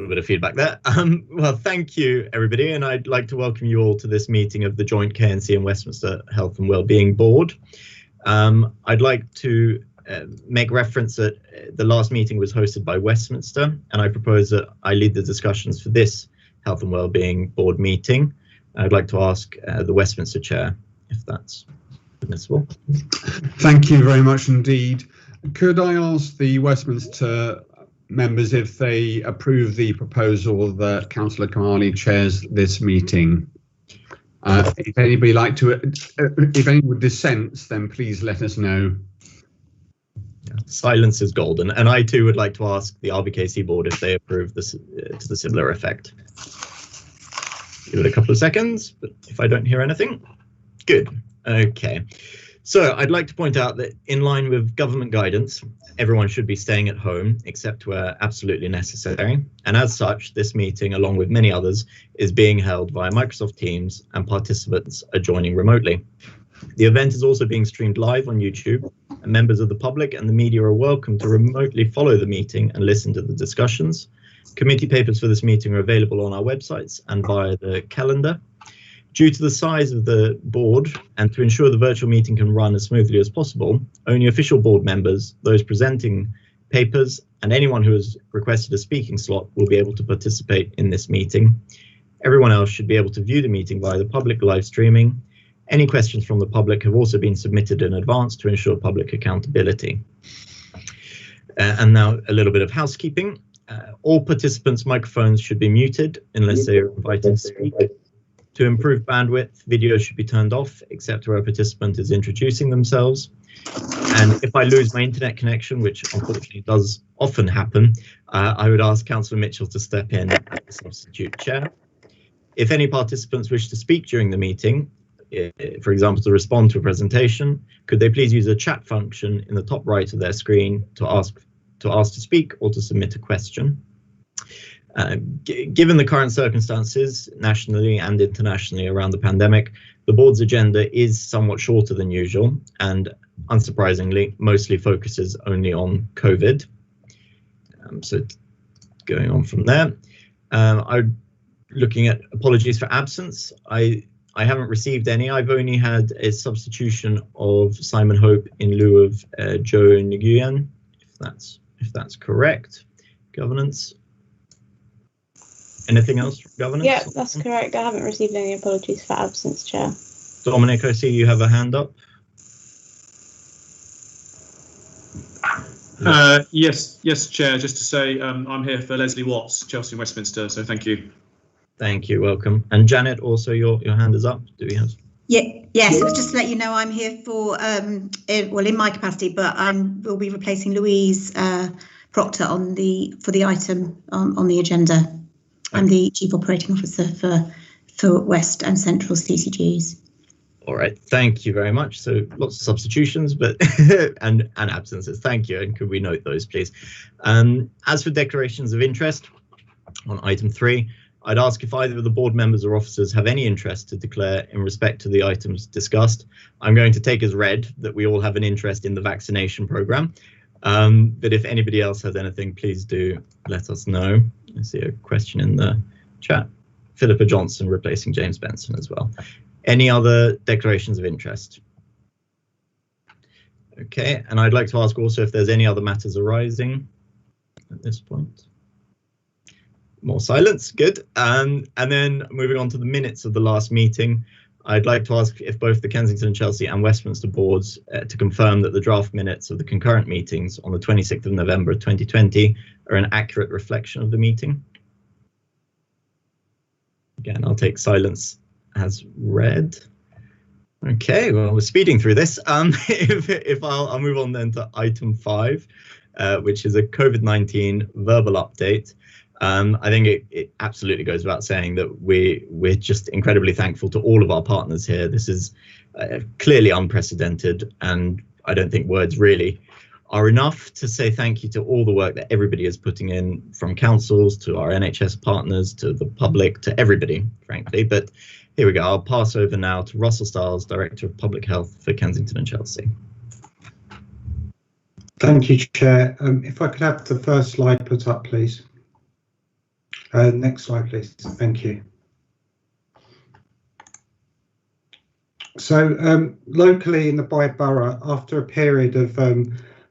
little bit of feedback there. Well, thank you, everybody, and I'd like to welcome you all to this meeting of the Joint KNC and Westminster Health and Wellbeing Board. I'd like to make reference that the last meeting was hosted by Westminster, and I propose that I lead the discussions for this Health and Wellbeing Board meeting. I'd like to ask the Westminster Chair if that's permissible. Thank you very much indeed. Could I ask the Westminster members if they approve the proposal that Councillor Kamali chairs this meeting? If anybody like to, if anyone dissents, then please let us know. Silence is golden, and I too would like to ask the RBKC board if they approve this to the similar effect. Give it a couple of seconds, but if I don't hear anything, good. Okay, so I'd like to point out that in line with government guidance, everyone should be staying at home except where absolutely necessary, and as such, this meeting, along with many others, is being held via Microsoft Teams, and participants are joining remotely. The event is also being streamed live on YouTube, and members of the public and the media are welcome to remotely follow the meeting and listen to the discussions. Committee papers for this meeting are available on our websites and via the calendar. Due to the size of the board and to ensure the virtual meeting can run as smoothly as possible, only official board members, those presenting papers, and anyone who has requested a speaking slot will be able to participate in this meeting. Everyone else should be able to view the meeting via the public live streaming. Any questions from the public have also been submitted in advance to ensure public accountability. And now a little bit of housekeeping. All participants' microphones should be muted unless they are invited to speak. To improve bandwidth, videos should be turned off except where a participant is introducing themselves. And if I lose my internet connection, which unfortunately does often happen, I would ask Councillor Mitchell to step in as the substitute chair. If any participants wish to speak during the meeting, for example, to respond to a presentation, could they please use the chat function in the top right of their screen to ask to speak or to submit a question. Given the current circumstances nationally and internationally around the pandemic, the board's agenda is somewhat shorter than usual and, unsurprisingly, mostly focuses only on COVID. So going on from there, I'm looking at apologies for absence. I haven't received any. I've only had a substitution of Simon Hope in lieu of Joe Nguyen, if that's correct. Governance. Anything else from governance? Yeah, that's correct. I haven't received any apologies for absence, Chair. Dominic, I see you have a hand up. Yes, Chair. Just to say, I'm here for Leslie Watts, Chelsea and Westminster. So thank you. Thank you. Welcome. And Janet, also your hand is up. Do we have? Yeah. Yes. It was just to let you know I'm here for well, in my capacity, but will be replacing Louise Proctor for the item on the agenda. I'm the Chief Operating Officer for West and Central CCGs. All right, thank you very much. So lots of substitutions, but and absences. Thank you. And could we note those, please? As for declarations of interest on item 3, I'd ask if either of the board members or officers have any interest to declare in respect to the items discussed. I'm going to take as read that we all have an interest in the vaccination programme. But if anybody else has anything, please do let us know. I see a question in the chat. Philippa Johnson replacing James Benson as well. Any other declarations of interest? Okay, and I'd like to ask also if there's any other matters arising at this point. More silence, good. And then moving on to the minutes of the last meeting, I'd like to ask if both the Kensington and Chelsea and Westminster boards to confirm that the draft minutes of the concurrent meetings on the 26th of November 2020 are an accurate reflection of the meeting. Again, I'll take silence as read. Okay, well, we're speeding through this. If I'll move on then to item 5, which is a COVID-19 verbal update. I think it absolutely goes without saying that we're just incredibly thankful to all of our partners here. This is clearly unprecedented, and I don't think words really are enough to say thank you to all the work that everybody is putting in, from councils to our NHS partners to the public to everybody, frankly. But here we go. I'll pass over now to Russell Stiles, Director of Public Health for Kensington and Chelsea. Thank you, Chair. If I could have the first slide put up, please. Next slide, please. Thank you. So locally in the borough, after a period of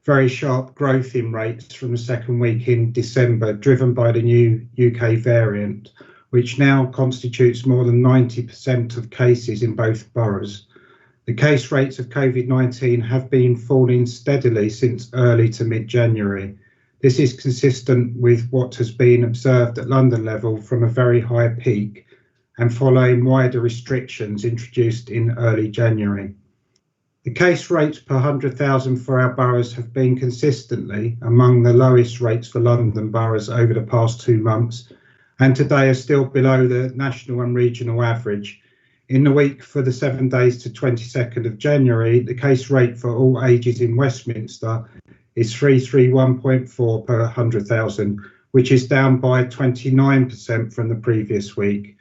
very sharp growth in rates from the second week in December, driven by the new UK variant, which now constitutes more than 90% of cases in both boroughs, the case rates of COVID-19 have been falling steadily since early to mid-January. This is consistent with what has been observed at London level from a very high peak and following wider restrictions introduced in early January. The case rates per 100,000 for our boroughs have been consistently among the lowest rates for London boroughs over the past 2 months, and today are still below the national and regional average. In the week for the 7 days to 22nd of January, the case rate for all ages in Westminster is 331.4 per 100,000, which is down by 29% from the previous week.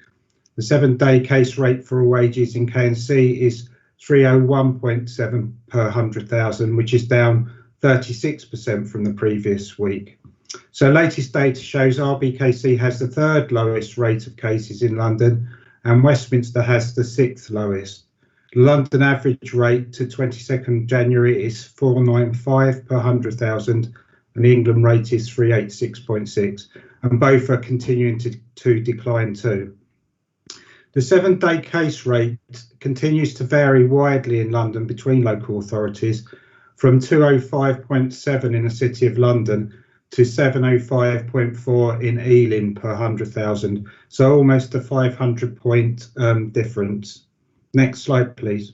The 7-day case rate for all ages in K&C is 301.7 per 100,000, which is down 36% from the previous week. So latest data shows RBKC has the 3rd lowest rate of cases in London and Westminster has the 6th lowest. The London average rate to 22nd January is 495 per 100,000 and the England rate is 386.6, and both are continuing to decline too. The 7-day case rate continues to vary widely in London between local authorities, from 205.7 in the City of London to 705.4 in Ealing per 100,000, so almost a 500-point difference. Next slide, please.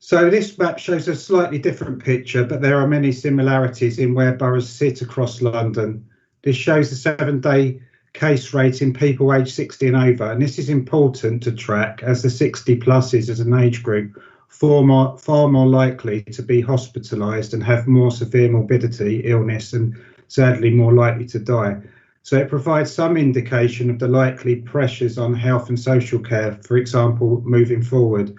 So this map shows a slightly different picture, but there are many similarities in where boroughs sit across London. This shows the 7-day case rate in people aged 60 and over, and this is important to track as the 60 pluses as an age group far more likely to be hospitalised and have more severe morbidity, illness, and sadly more likely to die. So it provides some indication of the likely pressures on health and social care, for example, moving forward.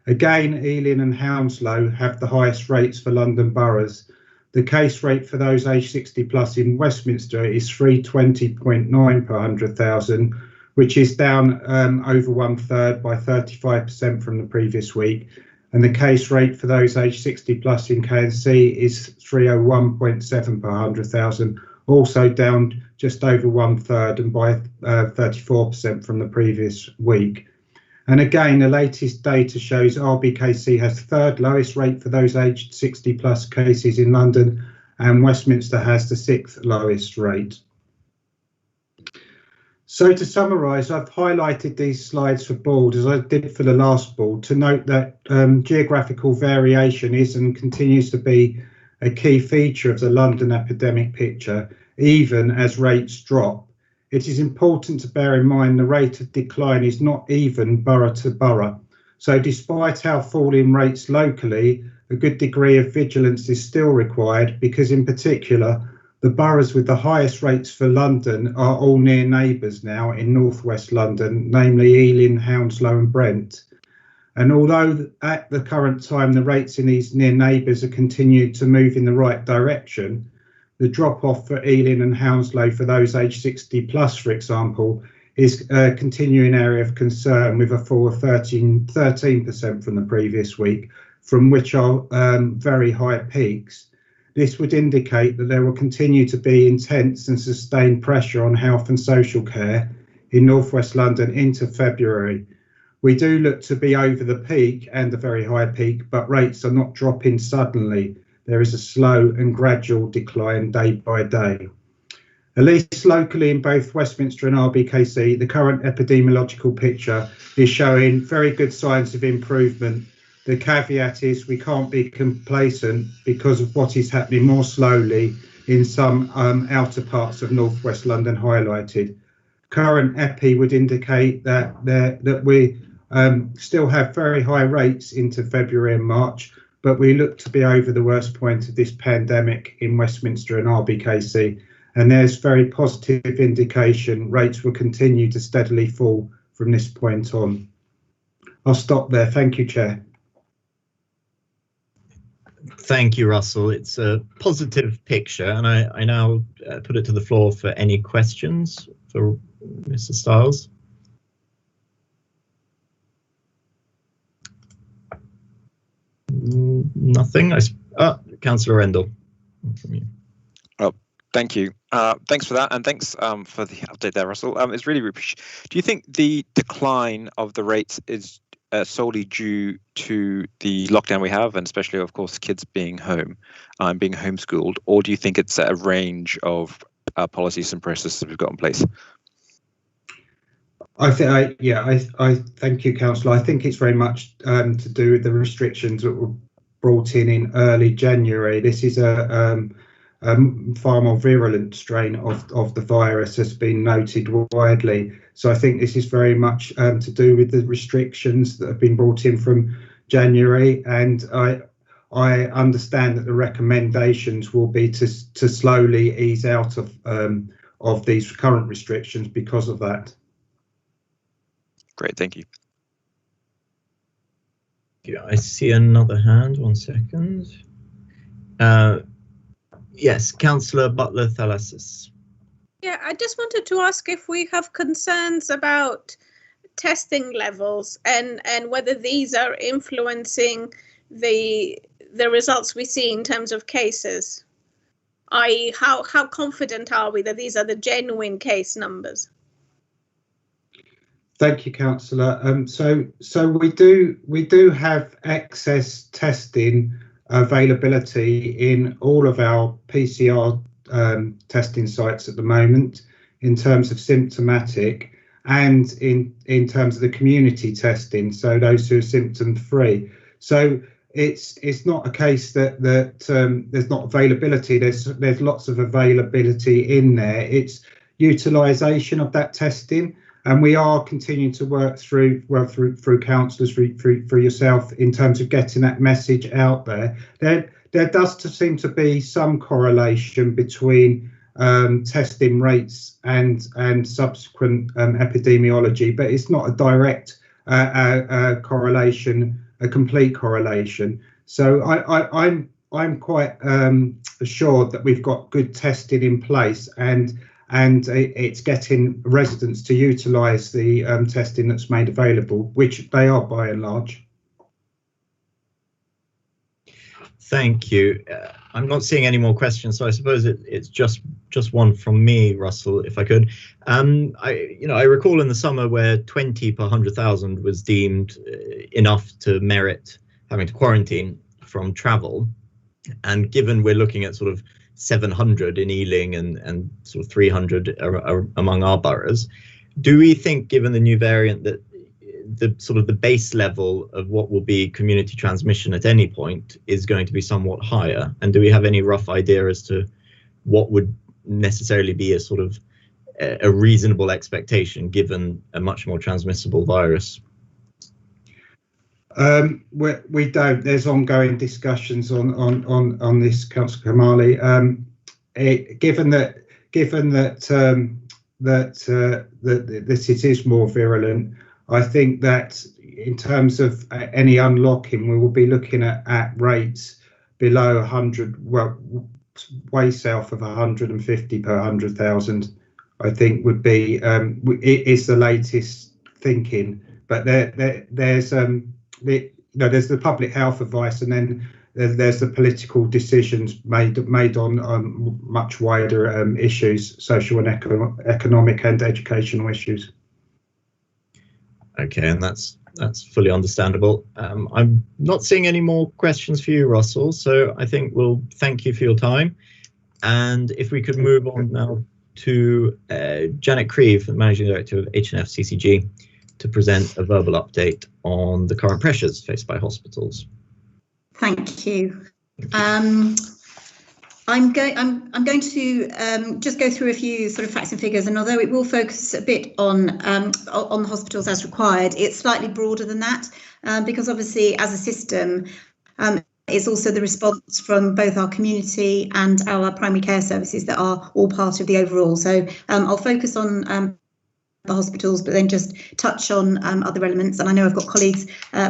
Again, Ealing and Hounslow have the highest rates for London boroughs. The case rate for those aged 60 plus in Westminster is 320.9 per 100,000, which is down over 1/3 by 35% from the previous week. And the case rate for those aged 60 plus in K&C is 301.7 per 100,000, also down just over 1/3 and by 34% from the previous week. And again, the latest data shows RBKC has the 3rd lowest rate for those aged 60 plus cases in London, and Westminster has the 6th lowest rate. So to summarise, I've highlighted these slides for board, as I did for the last board, to note that geographical variation is and continues to be a key feature of the London epidemic picture, even as rates drop. It is important to bear in mind the rate of decline is not even borough to borough. So despite our falling rates locally, a good degree of vigilance is still required, because in particular, the boroughs with the highest rates for London are all near neighbours now in northwest London, namely Ealing, Hounslow and Brent. And although at the current time the rates in these near neighbours are continued to move in the right direction, the drop-off for Ealing and Hounslow for those aged 60 plus, for example, is a continuing area of concern, with a fall of 13% from the previous week, from which are very high peaks. This would indicate that there will continue to be intense and sustained pressure on health and social care in northwest London into February. We do look to be over the peak and a very high peak, but rates are not dropping suddenly. There is a slow and gradual decline day by day. At least locally in both Westminster and RBKC, the current epidemiological picture is showing very good signs of improvement. The caveat is we can't be complacent because of what is happening more slowly in some outer parts of northwest London highlighted. Current epi would indicate that we still have very high rates into February and March, but we look to be over the worst point of this pandemic in Westminster and RBKC, and there's very positive indication rates will continue to steadily fall from this point on. I'll stop there. Thank you, Chair. Thank you, Russell. It's a positive picture, and I now put it to the floor for any questions for Mr. Stiles. Nothing. Councillor Rendell. From you. Oh, thank you. Thanks for that, and thanks for the update there, Russell. It's really appreciated. Do you think the decline of the rates is solely due to the lockdown we have, and especially, of course, kids being home and being homeschooled, or do you think it's a range of policies and processes we've got in place? I thank you, Councillor. I think it's very much to do with the restrictions that were brought in early January. This is a far more virulent strain of the virus, has been noted widely. So I think this is very much to do with the restrictions that have been brought in from January, and I understand that the recommendations will be to slowly ease out of these current restrictions because of that. Great, thank you. Yeah, I see another hand. 1 second. Yes, Councillor Butler-Thalasis. Yeah, I just wanted to ask if we have concerns about testing levels and whether these are influencing the results we see in terms of cases. i.e., how confident are we that these are the genuine case numbers? Thank you, Councillor. So we do have excess testing availability in all of our PCR testing sites at the moment, in terms of symptomatic and in terms of the community testing, so those who are symptom free. So it's not a case that there's not availability. There's lots of availability in there. It's utilisation of that testing. And we are continuing to work through councillors, through yourself, in terms of getting that message out there. There does seem to be some correlation between testing rates and subsequent epidemiology, but it's not a direct correlation, a complete correlation. So I'm quite assured that we've got good testing in place, and it's getting residents to utilise the testing that's made available, which they are by and large. Thank you. I'm not seeing any more questions, so I suppose it's just one from me, Russell, if I could. I recall in the summer where 20 per 100,000 was deemed enough to merit having to quarantine from travel, and given we're looking at sort of 700 in Ealing and sort of 300 among our boroughs, do we think, given the new variant, that the base level of what will be community transmission at any point is going to be somewhat higher? And do we have any rough idea as to what would necessarily be a sort of a reasonable expectation given a much more transmissible virus? We don't. There's ongoing discussions on this, Councillor Kamali. Given that this is more virulent, I think that in terms of any unlocking, we will be looking at rates below 100, well, way south of 150 per 100,000. I think would be it is the latest thinking, but there's the public health advice, and then there's the political decisions made on much wider issues, social and economic and educational issues. Okay, and that's fully understandable. I'm not seeing any more questions for you, Russell, so I think we'll thank you for your time. And if we could move on now to Janet Creve, Managing Director of H&F CCG, to present a verbal update on the current pressures faced by hospitals. Thank you. I'm going to just go through a few sort of facts and figures, and although it will focus a bit on the hospitals as required, it's slightly broader than that, because obviously as a system, it's also the response from both our community and our primary care services that are all part of the overall. So I'll focus on the hospitals, but then just touch on other elements. And I know I've got colleagues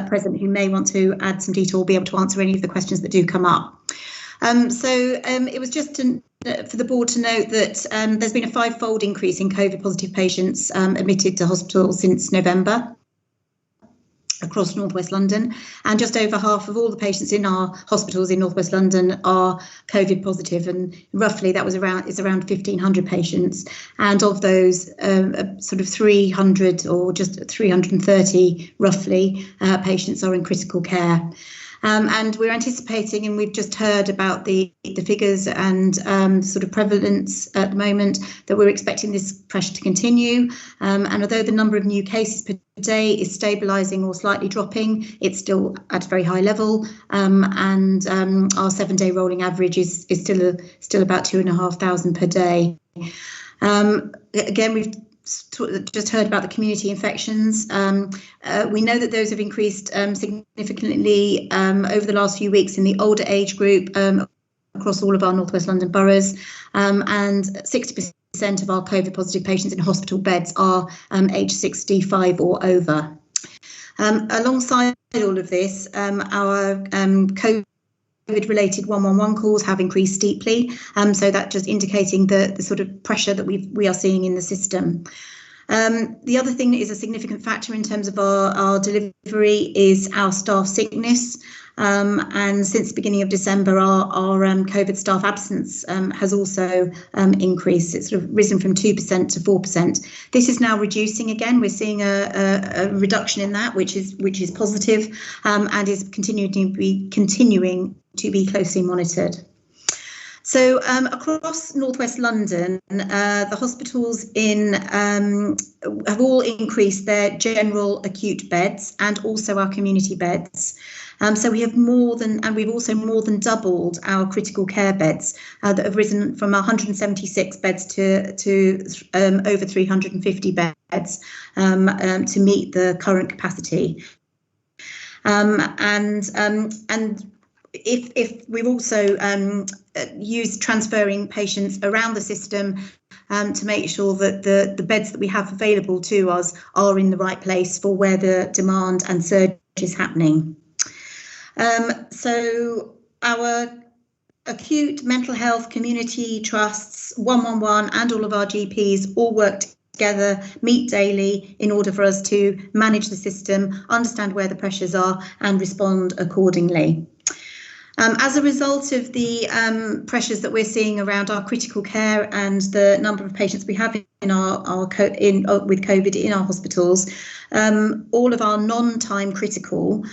present who may want to add some detail or be able to answer any of the questions that do come up. It was just for the board to note that there's been a 5-fold increase in COVID positive patients admitted to hospital since November across North West London, and just over half of all the patients in our hospitals in North West London are COVID positive, and roughly that is around 1,500 patients, and of those sort of 300 or just 330 roughly patients are in critical care. And we're anticipating, and we've just heard about the figures and sort of prevalence at the moment, that we're expecting this pressure to continue. And although the number of new cases per day is stabilising or slightly dropping, it's still at a very high level. And our 7-day rolling average is still about 2,500 per day. Again, we've just heard about the community infections. We know that those have increased significantly over the last few weeks in the older age group across all of our North West London boroughs, and 60% of our COVID positive patients in hospital beds are age 65 or over. Alongside all of this, our COVID-related 111 calls have increased steeply, so that just indicating the sort of pressure that we are seeing in the system. The other thing that is a significant factor in terms of our delivery is our staff sickness. And since the beginning of December, our COVID staff absence has also increased. It's sort of risen from 2% to 4%. This is now reducing again. We're seeing a reduction in that, which is positive, and is continuing to be closely monitored. So across North West London, the hospitals have all increased their general acute beds and also our community beds. So we have we've also more than doubled our critical care beds that have risen from 176 beds to over 350 beds to meet the current capacity. If we've also used transferring patients around the system to make sure that the beds that we have available to us are in the right place for where the demand and surge is happening. So our acute mental health community trusts, 111 and all of our GPs all work together, meet daily in order for us to manage the system, understand where the pressures are and respond accordingly. As a result of the pressures that we're seeing around our critical care and the number of patients we have in with COVID in our hospitals, all of our non-time critical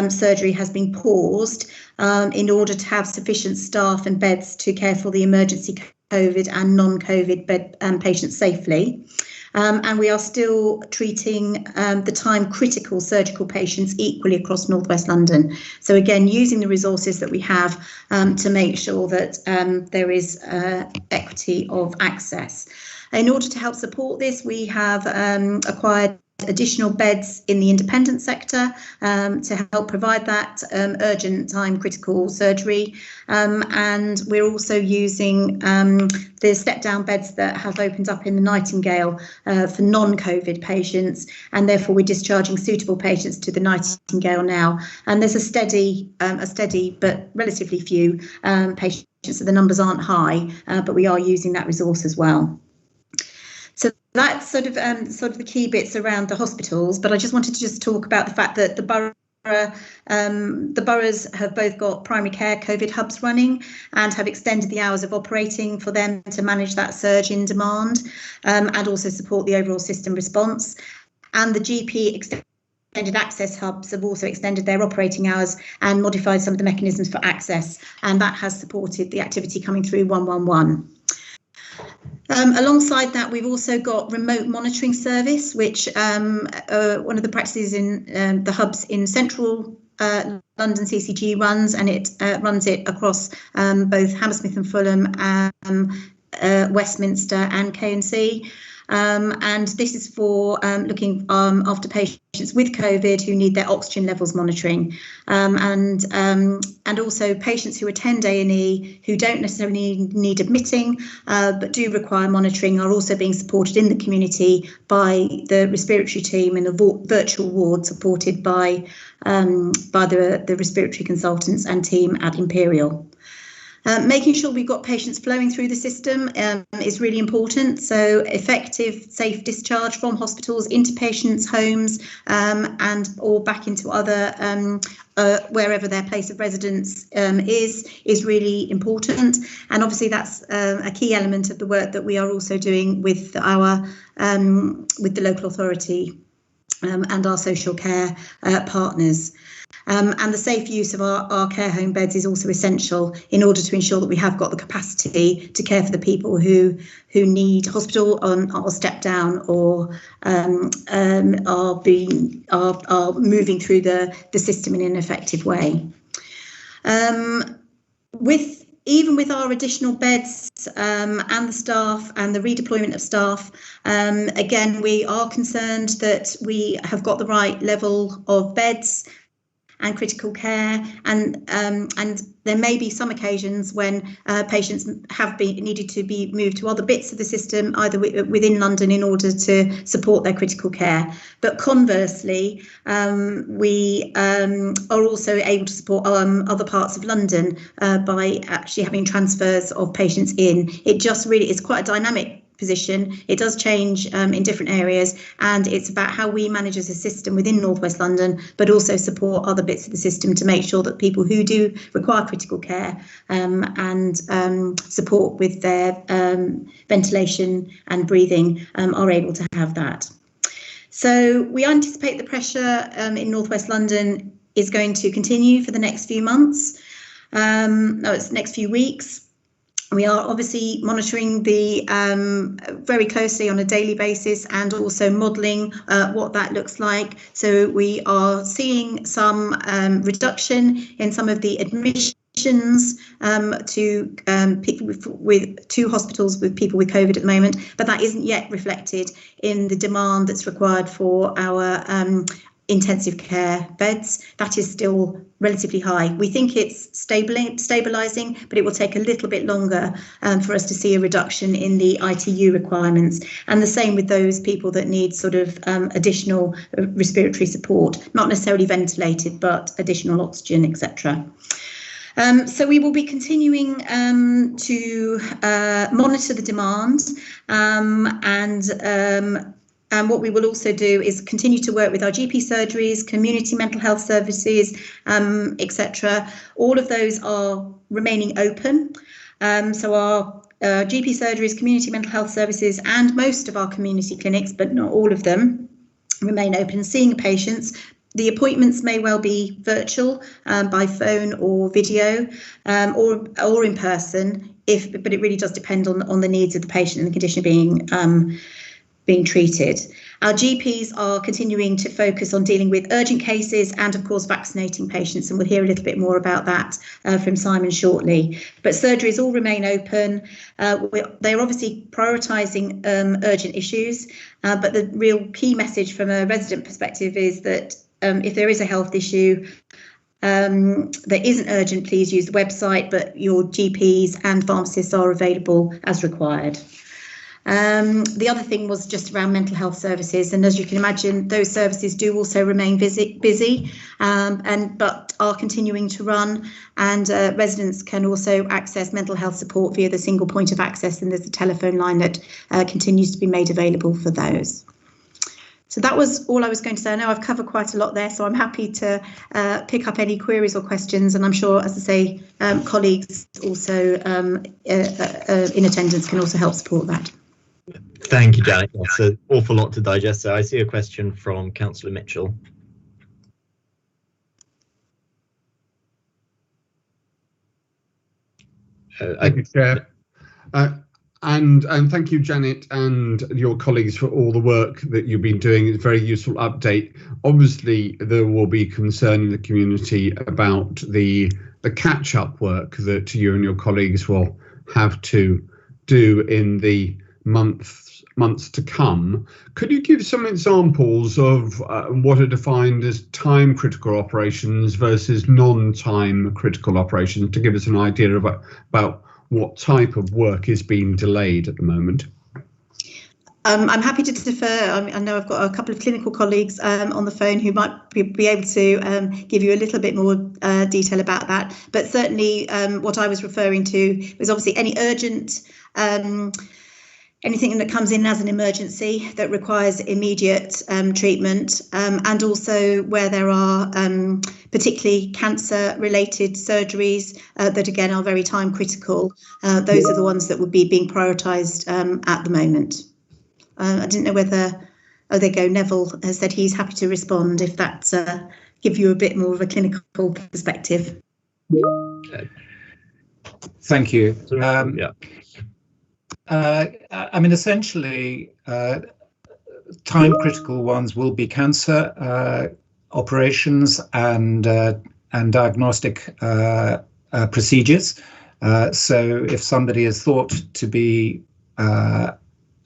surgery has been paused in order to have sufficient staff and beds to care for the emergency COVID and non-COVID bed patients safely. And we are still treating the time critical surgical patients equally across North West London. So again, using the resources that we have to make sure that there is equity of access. In order to help support this, we have acquired additional beds in the independent sector to help provide that urgent time critical surgery, and we're also using the step down beds that have opened up in the Nightingale for non-COVID patients, and therefore we're discharging suitable patients to the Nightingale now, and there's a steady but relatively few patients, so the numbers aren't high, but we are using that resource as well. So that's sort of the key bits around the hospitals, but I just wanted to just talk about the fact that the boroughs have both got primary care COVID hubs running and have extended the hours of operating for them to manage that surge in demand and also support the overall system response. And the GP extended access hubs have also extended their operating hours and modified some of the mechanisms for access, and that has supported the activity coming through 111. Alongside that, we've also got remote monitoring service, which one of the practices in the hubs in central London CCG runs, and it runs it across both Hammersmith and Fulham, Westminster and K&C. And this is for looking after patients with COVID who need their oxygen levels monitoring, and also patients who attend A&E who don't necessarily need admitting but do require monitoring are also being supported in the community by the respiratory team in a virtual ward supported by the respiratory consultants and team at Imperial. Making sure we've got patients flowing through the system is really important. So effective, safe discharge from hospitals into patients' homes and or back into other wherever their place of residence is really important. And obviously that's a key element of the work that we are also doing with our with the local authority and our social care partners. And the safe use of our care home beds is also essential in order to ensure that we have got the capacity to care for the people who need hospital or step down or are moving through the system in an effective way. Even with our additional beds and the staff and the redeployment of staff, again, we are concerned that we have got the right level of beds and critical care, and there may be some occasions when patients have needed to be moved to other bits of the system, either within London in order to support their critical care. But conversely, we are also able to support other parts of London by actually having transfers of patients in. It just really is quite a dynamic position. It does change in different areas, and it's about how we manage as a system within North West London, but also support other bits of the system to make sure that people who do require critical care and support with their ventilation and breathing are able to have that. So we anticipate the pressure in North West London is going to continue for the next few months, it's the next few weeks. We are obviously monitoring the very closely on a daily basis and also modelling what that looks like. So we are seeing some reduction in some of the admissions to hospitals with people with COVID at the moment, but that isn't yet reflected in the demand that's required for our intensive care beds. That is still relatively high. We think it's stabilising, but it will take a little bit longer for us to see a reduction in the ITU requirements. And the same with those people that need sort of additional respiratory support, not necessarily ventilated, but additional oxygen, etc. So we will be continuing to monitor the demand and what we will also do is continue to work with our GP surgeries, community mental health services, etc. All of those are remaining open. So our GP surgeries, community mental health services, and most of our community clinics, but not all of them, remain open, seeing patients. The appointments may well be virtual by phone or video or in person, but it really does depend on the needs of the patient and the condition being treated. Our GPs are continuing to focus on dealing with urgent cases and, of course, vaccinating patients, and we'll hear a little bit more about that from Simon shortly. But surgeries all remain open. They're obviously prioritising urgent issues, but the real key message from a resident perspective is that if there is a health issue that isn't urgent, please use the website, but your GPs and pharmacists are available as required. The other thing was just around mental health services, and as you can imagine, those services do also remain busy, but are continuing to run, and residents can also access mental health support via the single point of access, and there's a telephone line that continues to be made available for those. So that was all I was going to say. I know I've covered quite a lot there, so I'm happy to pick up any queries or questions, and I'm sure, as I say, colleagues also in attendance can also help support that. Thank you, Janet. That's an awful lot to digest. So I see a question from Councillor Mitchell. Thank you, Chair. And thank you, Janet, and your colleagues for all the work that you've been doing. It's a very useful update. Obviously, there will be concern in the community about the catch-up work that you and your colleagues will have to do in the months to come. Could you give some examples of what are defined as time critical operations versus non-time critical operations, to give us an idea about what type of work is being delayed at the moment? I'm happy to defer. I know I've got a couple of clinical colleagues on the phone who might be able to give you a little bit more detail about that. But certainly what I was referring to was obviously any urgent, anything that comes in as an emergency that requires immediate treatment, and also where there are particularly cancer-related surgeries that again are very time critical. Those are the ones that would be being prioritised at the moment. I didn't know whether, oh, there you go, Neville has said he's happy to respond if that gives you a bit more of a clinical perspective. Okay. Thank you. Yeah. I mean, essentially, time critical ones will be cancer operations and diagnostic procedures. So if somebody is thought to be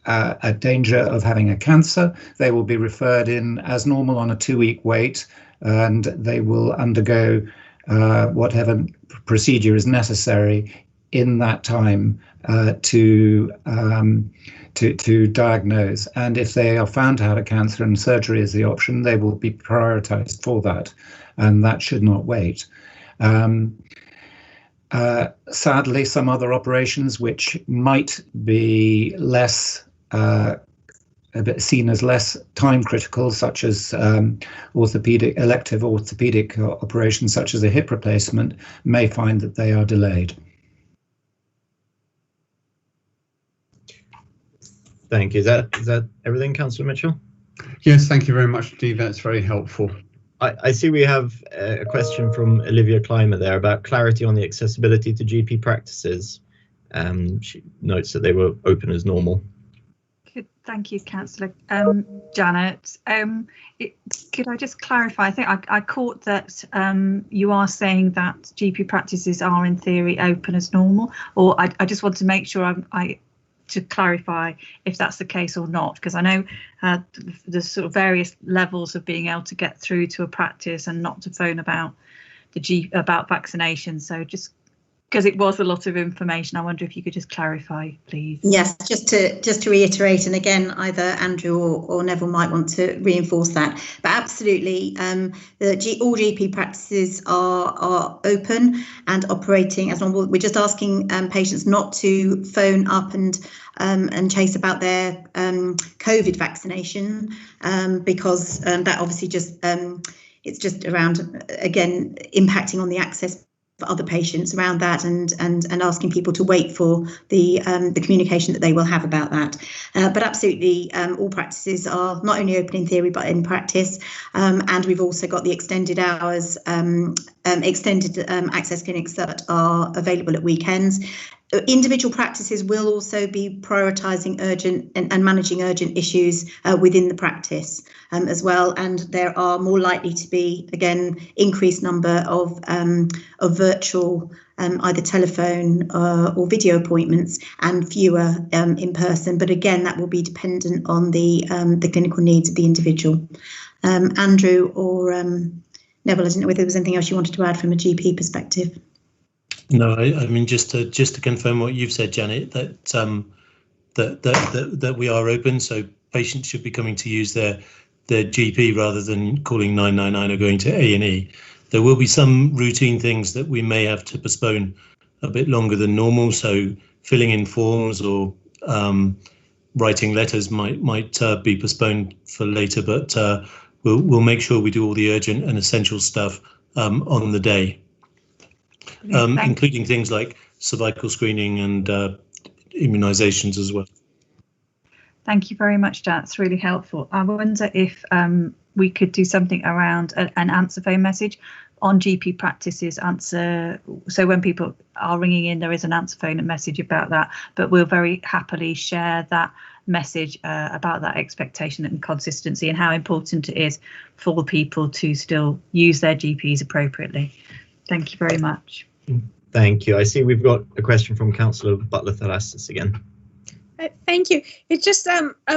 at danger of having a cancer, they will be referred in as normal on a 2-week wait, and they will undergo whatever procedure is necessary in that time to diagnose. And if they are found to have a cancer and surgery is the option, they will be prioritized for that, and that should not wait. Sadly, some other operations which might be less seen as less time critical, such as elective orthopedic operations such as a hip replacement, may find that they are delayed. Thank you. Is that everything, Councillor Mitchell? Yes, thank you very much indeed. That's very helpful. I see we have a question from Olivia Clymer there about clarity on the accessibility to GP practices. She notes that they were open as normal. Good, thank you, Councillor Janet. Could I just clarify? I think I caught that you are saying that GP practices are in theory open as normal, or I just want to make sure to clarify if that's the case or not, because I know the sort of various levels of being able to get through to a practice and not to phone about about vaccination. So just because it was a lot of information, I wonder if you could just clarify, please. Yes, just to reiterate, and again, either Andrew or Neville might want to reinforce that, but absolutely, all GP practices are open and operating as normal. We're just asking patients not to phone up and chase about their COVID vaccination, because that obviously just it's just around, again, impacting on the access for other patients around that, and asking people to wait for the communication that they will have about that. But absolutely, all practices are not only open in theory but in practice, and we've also got the extended hours, extended access clinics that are available at weekends. Individual practices will also be prioritising urgent and managing urgent issues within the practice as well, and there are more likely to be, again, increased number of virtual either telephone or video appointments, and fewer in person. But again, that will be dependent on the clinical needs of the individual. Andrew or Neville, I didn't know whether there was anything else you wanted to add from a GP perspective. No, I mean, just to confirm what you've said, Janet, that that we are open, so patients should be coming to use their GP rather than calling 999 or going to A&E. There will be some routine things that we may have to postpone a bit longer than normal, so filling in forms or writing letters might be postponed for later, but we'll make sure we do all the urgent and essential stuff on the day. Including things like cervical screening and immunisations as well. Thank you very much, Janet. That's really helpful. I wonder if we could do something around an answer phone message on GP practices. So when people are ringing in, there is an answer phone message about that, but we'll very happily share that message about that expectation and consistency and how important it is for people to still use their GPs appropriately. Thank you very much. Thank you. I see we've got a question from Councillor Butler-Thalasis again. Thank you. It's just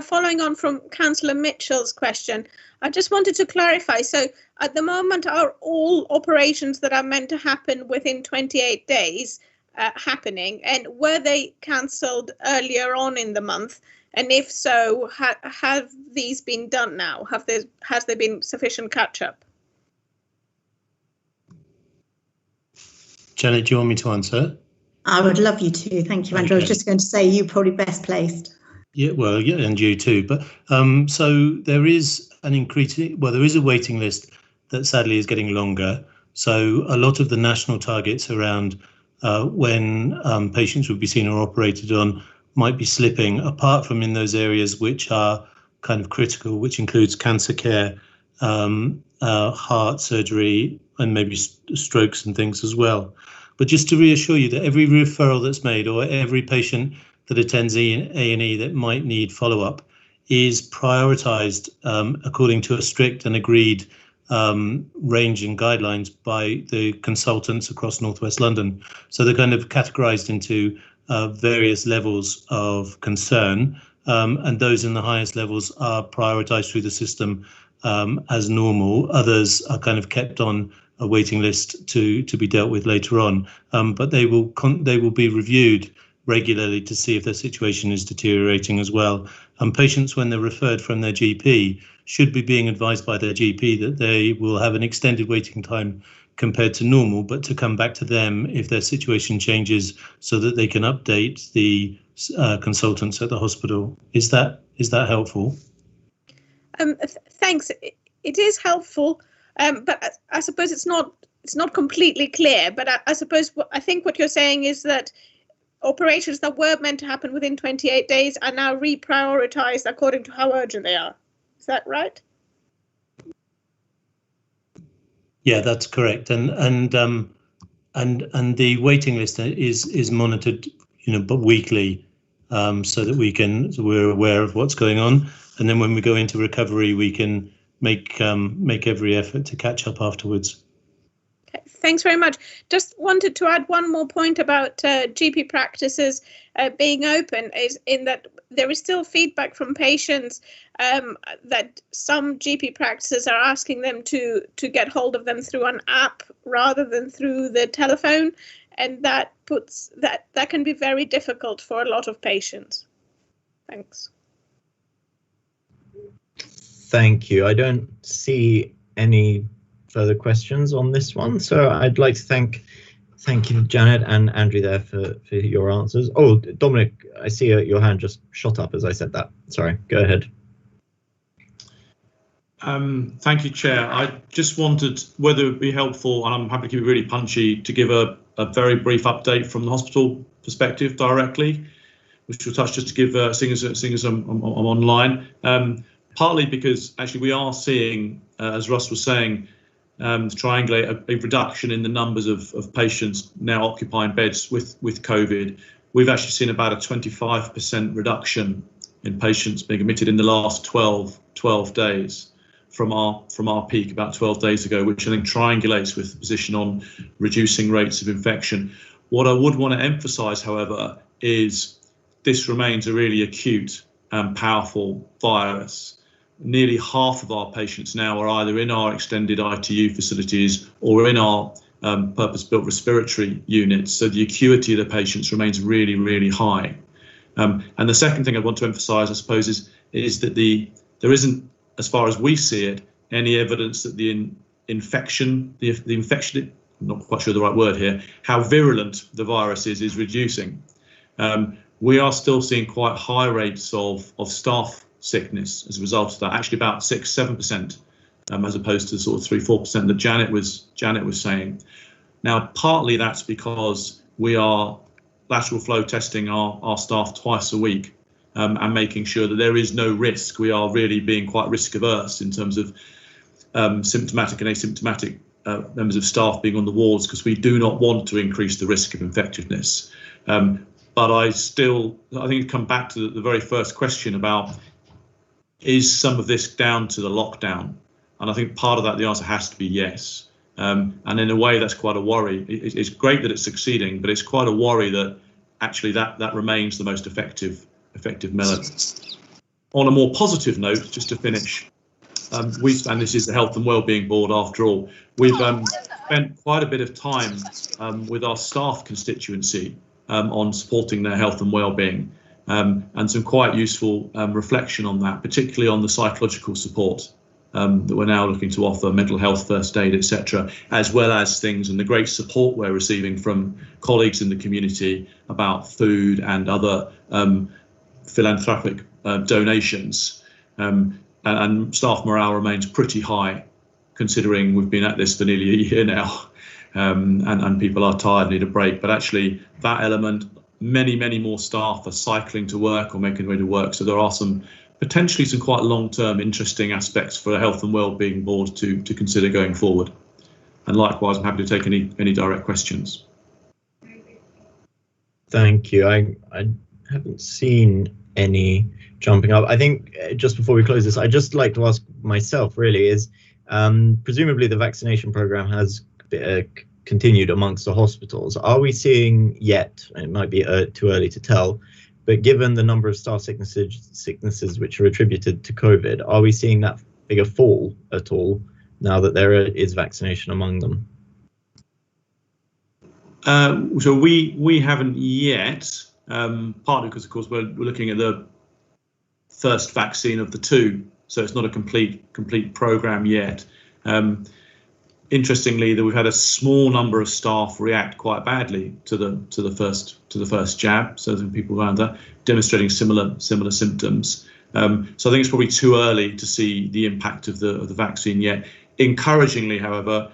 following on from Councillor Mitchell's question. I just wanted to clarify. So at the moment, are all operations that are meant to happen within 28 days happening? And were they cancelled earlier on in the month? And if so, have these been done now? Has there been sufficient catch-up? Janet, do you want me to answer? I would love you to. Thank you, Andrew. Okay. I was just going to say you're probably best placed. Yeah, well, yeah, and you too. But so there is an increasing, well, there is a waiting list that sadly is getting longer. So a lot of the national targets around when patients would be seen or operated on might be slipping, apart from in those areas which are kind of critical, which includes cancer care, heart surgery, and maybe strokes and things as well. But just to reassure you that every referral that's made or every patient that attends A&E that might need follow-up is prioritised according to a strict and agreed range and guidelines by the consultants across North West London. So they're kind of categorised into various levels of concern, and those in the highest levels are prioritised through the system as normal. Others are kind of kept on a waiting list to be dealt with later on, but they will be reviewed regularly to see if their situation is deteriorating as well. And patients, when they're referred from their GP, should be being advised by their GP that they will have an extended waiting time compared to normal, but to come back to them if their situation changes so that they can update the consultants at the hospital. Is that helpful? Thanks. It is helpful, but I suppose it's not completely clear. But I think what you're saying is that operations that were meant to happen within 28 days are now reprioritized according to how urgent they are. Is that right? Yeah, that's correct. And the waiting list is monitored, but weekly, so that we're aware of what's going on. And then when we go into recovery, we can make every effort to catch up afterwards. Okay, thanks very much. Just wanted to add one more point about GP practices being open, is in that there is still feedback from patients that some GP practices are asking them to get hold of them through an app rather than through the telephone, and that can be very difficult for a lot of patients. Thanks. Thank you. I don't see any further questions on this one, so I'd like to thank you, Janet and Andrew, there for your answers. Oh, Dominic, I see your hand just shot up as I said that. Sorry, go ahead. Thank you, Chair. I just wanted, whether it would be helpful, and I'm happy to keep it really punchy, to give a very brief update from the hospital perspective directly, which we'll touch just to give, seeing as I'm online. Partly because actually we are seeing, as Russ was saying, to triangulate a reduction in the numbers of patients now occupying beds with COVID. We've actually seen about a 25% reduction in patients being admitted in the last 12 days from our peak about 12 days ago, which I think triangulates with the position on reducing rates of infection. What I would want to emphasise, however, is this remains a really acute and powerful virus. Nearly half of our patients now are either in our extended ITU facilities or in our purpose-built respiratory units. So the acuity of the patients remains really, really high. And the second thing I want to emphasise, I suppose, is that there isn't, as far as we see it, any evidence that the infection, I'm not quite sure the right word here, how virulent the virus is reducing. We are still seeing quite high rates of staff sickness as a result of that, actually about 6-7%, as opposed to sort of 3-4% that Janet was saying. Now, partly that's because we are lateral flow testing our staff twice a week and making sure that there is no risk. We are really being quite risk averse in terms of symptomatic and asymptomatic members of staff being on the wards, because we do not want to increase the risk of infectiveness. But I think it come back to the very first question about, is some of this down to the lockdown? And I think part of that, the answer has to be yes. And in a way, that's quite a worry. It's great that it's succeeding, but it's quite a worry that actually that remains the most effective method. On a more positive note, just to finish, and this is the Health and Wellbeing Board after all, we've spent quite a bit of time with our staff constituency on supporting their health and wellbeing, and some quite useful reflection on that, particularly on the psychological support that we're now looking to offer, mental health, first aid, etc., as well as things and the great support we're receiving from colleagues in the community about food and other philanthropic donations. And staff morale remains pretty high, considering we've been at this for nearly a year now, and people are tired and need a break. But actually, that element, many more staff are cycling to work or making their way to work. So there are potentially some quite long-term interesting aspects for the Health and Wellbeing Board to consider going forward. And likewise, I'm happy to take any direct questions. Thank you. I haven't seen any jumping up. I think just before we close this, I'd just like to ask myself, really, is presumably the vaccination program has continued amongst the hospitals. Are we seeing yet, it might be too early to tell, but given the number of staff sicknesses which are attributed to COVID, are we seeing that figure fall at all now that there is vaccination among them? So we haven't yet, partly because, of course, we're looking at the first vaccine of the two, so it's not a complete program yet. Interestingly, that we've had a small number of staff react quite badly to the first jab. So there are people around there demonstrating similar symptoms. So I think it's probably too early to see the impact of the vaccine yet. Encouragingly, however,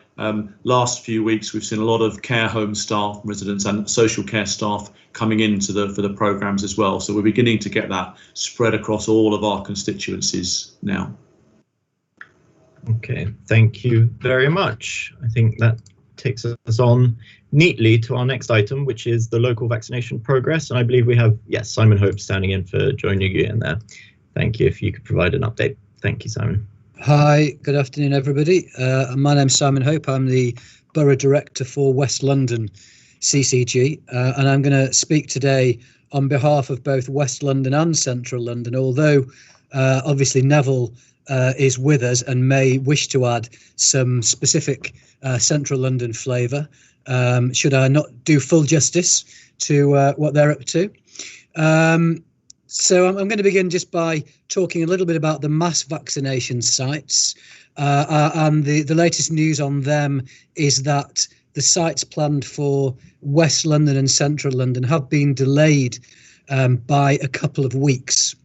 last few weeks we've seen a lot of care home staff, residents, and social care staff coming into for the programs as well. So we're beginning to get that spread across all of our constituencies now. Okay, thank you very much. I think that takes us on neatly to our next item, which is the local vaccination progress. And I believe we have, yes, Simon Hope standing in for Joy Nguyen there. Thank you. If you could provide an update. Thank you, Simon. Hi, good afternoon, everybody. My name's Simon Hope. I'm the Borough Director for West London CCG, and I'm going to speak today on behalf of both West London and Central London, although obviously Neville is with us and may wish to add some specific Central London flavour, should I not do full justice to what they're up to. So I'm going to begin just by talking a little bit about the mass vaccination sites, and the latest news on them is that the sites planned for West London and Central London have been delayed by a couple of weeks,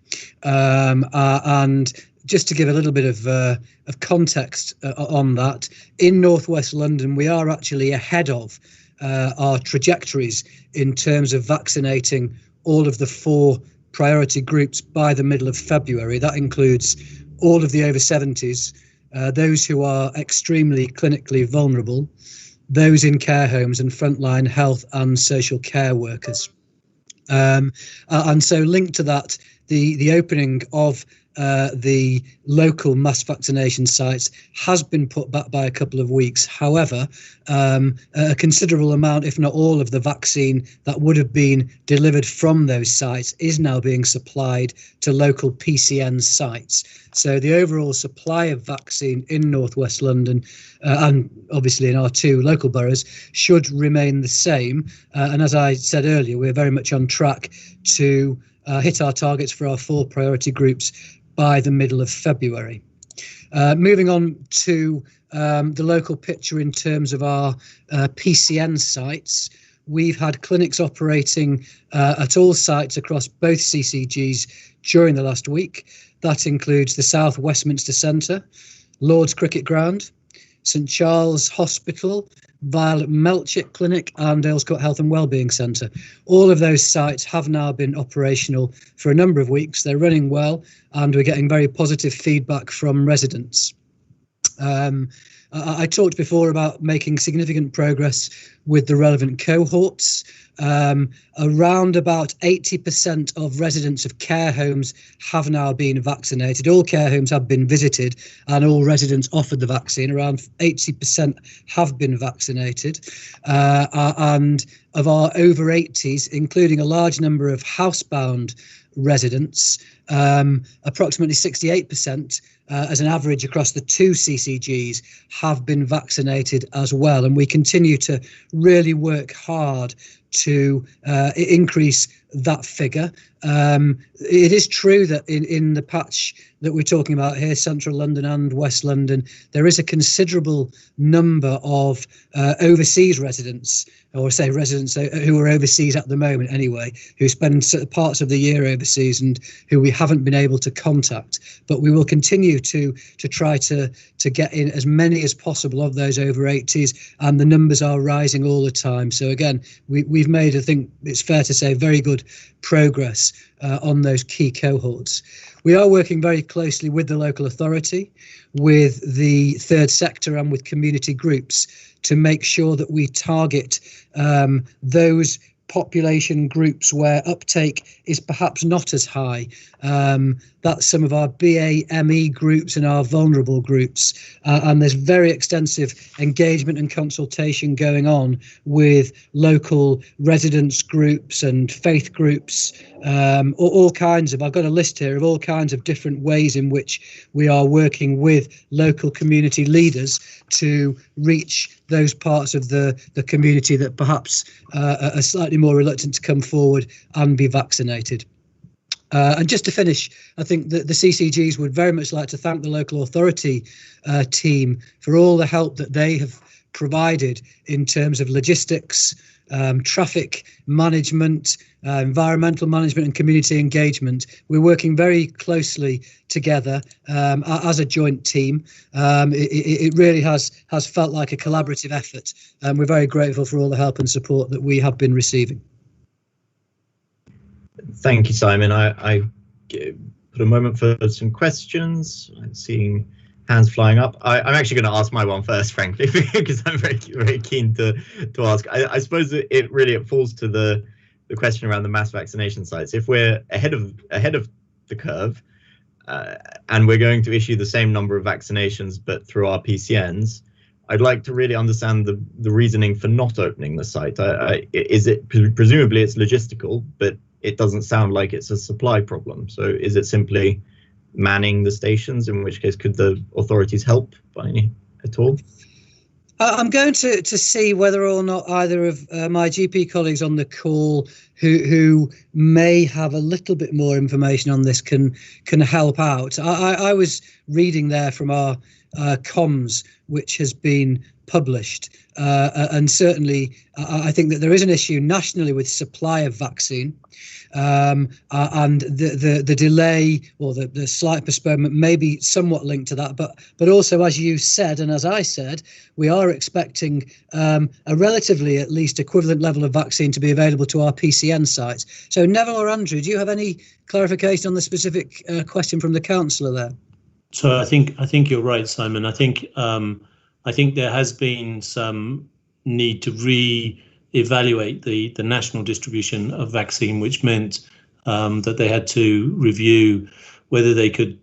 and just to give a little bit of context on that, in Northwest London, we are actually ahead of our trajectories in terms of vaccinating all of the 4 priority groups by the middle of February. That includes all of the over 70s, those who are extremely clinically vulnerable, those in care homes, and frontline health and social care workers. And so linked to that, the opening of the local mass vaccination sites has been put back by a couple of weeks. However, a considerable amount, if not all, of the vaccine that would have been delivered from those sites is now being supplied to local PCN sites. So the overall supply of vaccine in Northwest London and obviously in our 2 local boroughs should remain the same. And as I said earlier, we're very much on track to hit our targets for our 4 priority groups by the middle of February. Moving on to the local picture in terms of our PCN sites, we've had clinics operating at all sites across both CCGs during the last week. That includes the South Westminster Centre, Lord's Cricket Ground, St Charles Hospital, Violet Melchick Clinic and Aylescourt Health and Wellbeing Centre. All of those sites have now been operational for a number of weeks. They're running well and we're getting very positive feedback from residents. And I talked before about making significant progress with the relevant cohorts. Around about 80% of residents of care homes have now been vaccinated. All care homes have been visited and all residents offered the vaccine. Around 80% have been vaccinated. And of our over 80s, including a large number of housebound residents, approximately 68% as an average across the 2 CCGs have been vaccinated as well. And we continue to really work hard to increase that figure. It is true that in the patch that we're talking about here, Central London and West London, there is a considerable number of overseas residents, or say residents who are overseas at the moment anyway, who spend parts of the year overseas and who we haven't been able to contact. But we will continue to try to get in as many as possible of those over 80s, and the numbers are rising all the time. So again, we've made, I think it's fair to say, very good progress on those key cohorts. We are working very closely with the local authority, with the third sector and with community groups to make sure that we target those population groups where uptake is perhaps not as high. That's some of our BAME groups and our vulnerable groups. And there's very extensive engagement and consultation going on with local residents groups and faith groups, all kinds of, I've got a list here of all kinds of different ways in which we are working with local community leaders to reach those parts of the community that perhaps are slightly more reluctant to come forward and be vaccinated. And just to finish, I think that the CCGs would very much like to thank the local authority team for all the help that they have provided in terms of logistics, traffic management, environmental management and community engagement. We're working very closely together as a joint team. It really has felt like a collaborative effort, and we're very grateful for all the help and support that we have been receiving. Thank you, Simon. I put a moment for some questions. I'm seeing hands flying up. I'm actually going to ask my one first, frankly, because I'm very keen to ask. I suppose it really falls to the question around the mass vaccination sites. If we're ahead of the curve and we're going to issue the same number of vaccinations but through our PCNs, I'd like to really understand the reasoning for not opening the site. Is it presumably it's logistical, but it doesn't sound like it's a supply problem. So is it simply manning the stations, in which case could the authorities help at all? I'm going to see whether or not either of my GP colleagues on the call who may have a little bit more information on this can help out. I was reading there from our comms, which has been published, and certainly I think that there is an issue nationally with supply of vaccine, and the delay or the slight postponement may be somewhat linked to that, but also, as you said and as I said, we are expecting a relatively at least equivalent level of vaccine to be available to our PCN sites. So Neville or Andrew, do you have any clarification on the specific question from the councillor there? So I think you're right, Simon. I think there has been some need to re-evaluate the national distribution of vaccine, which meant that they had to review whether they could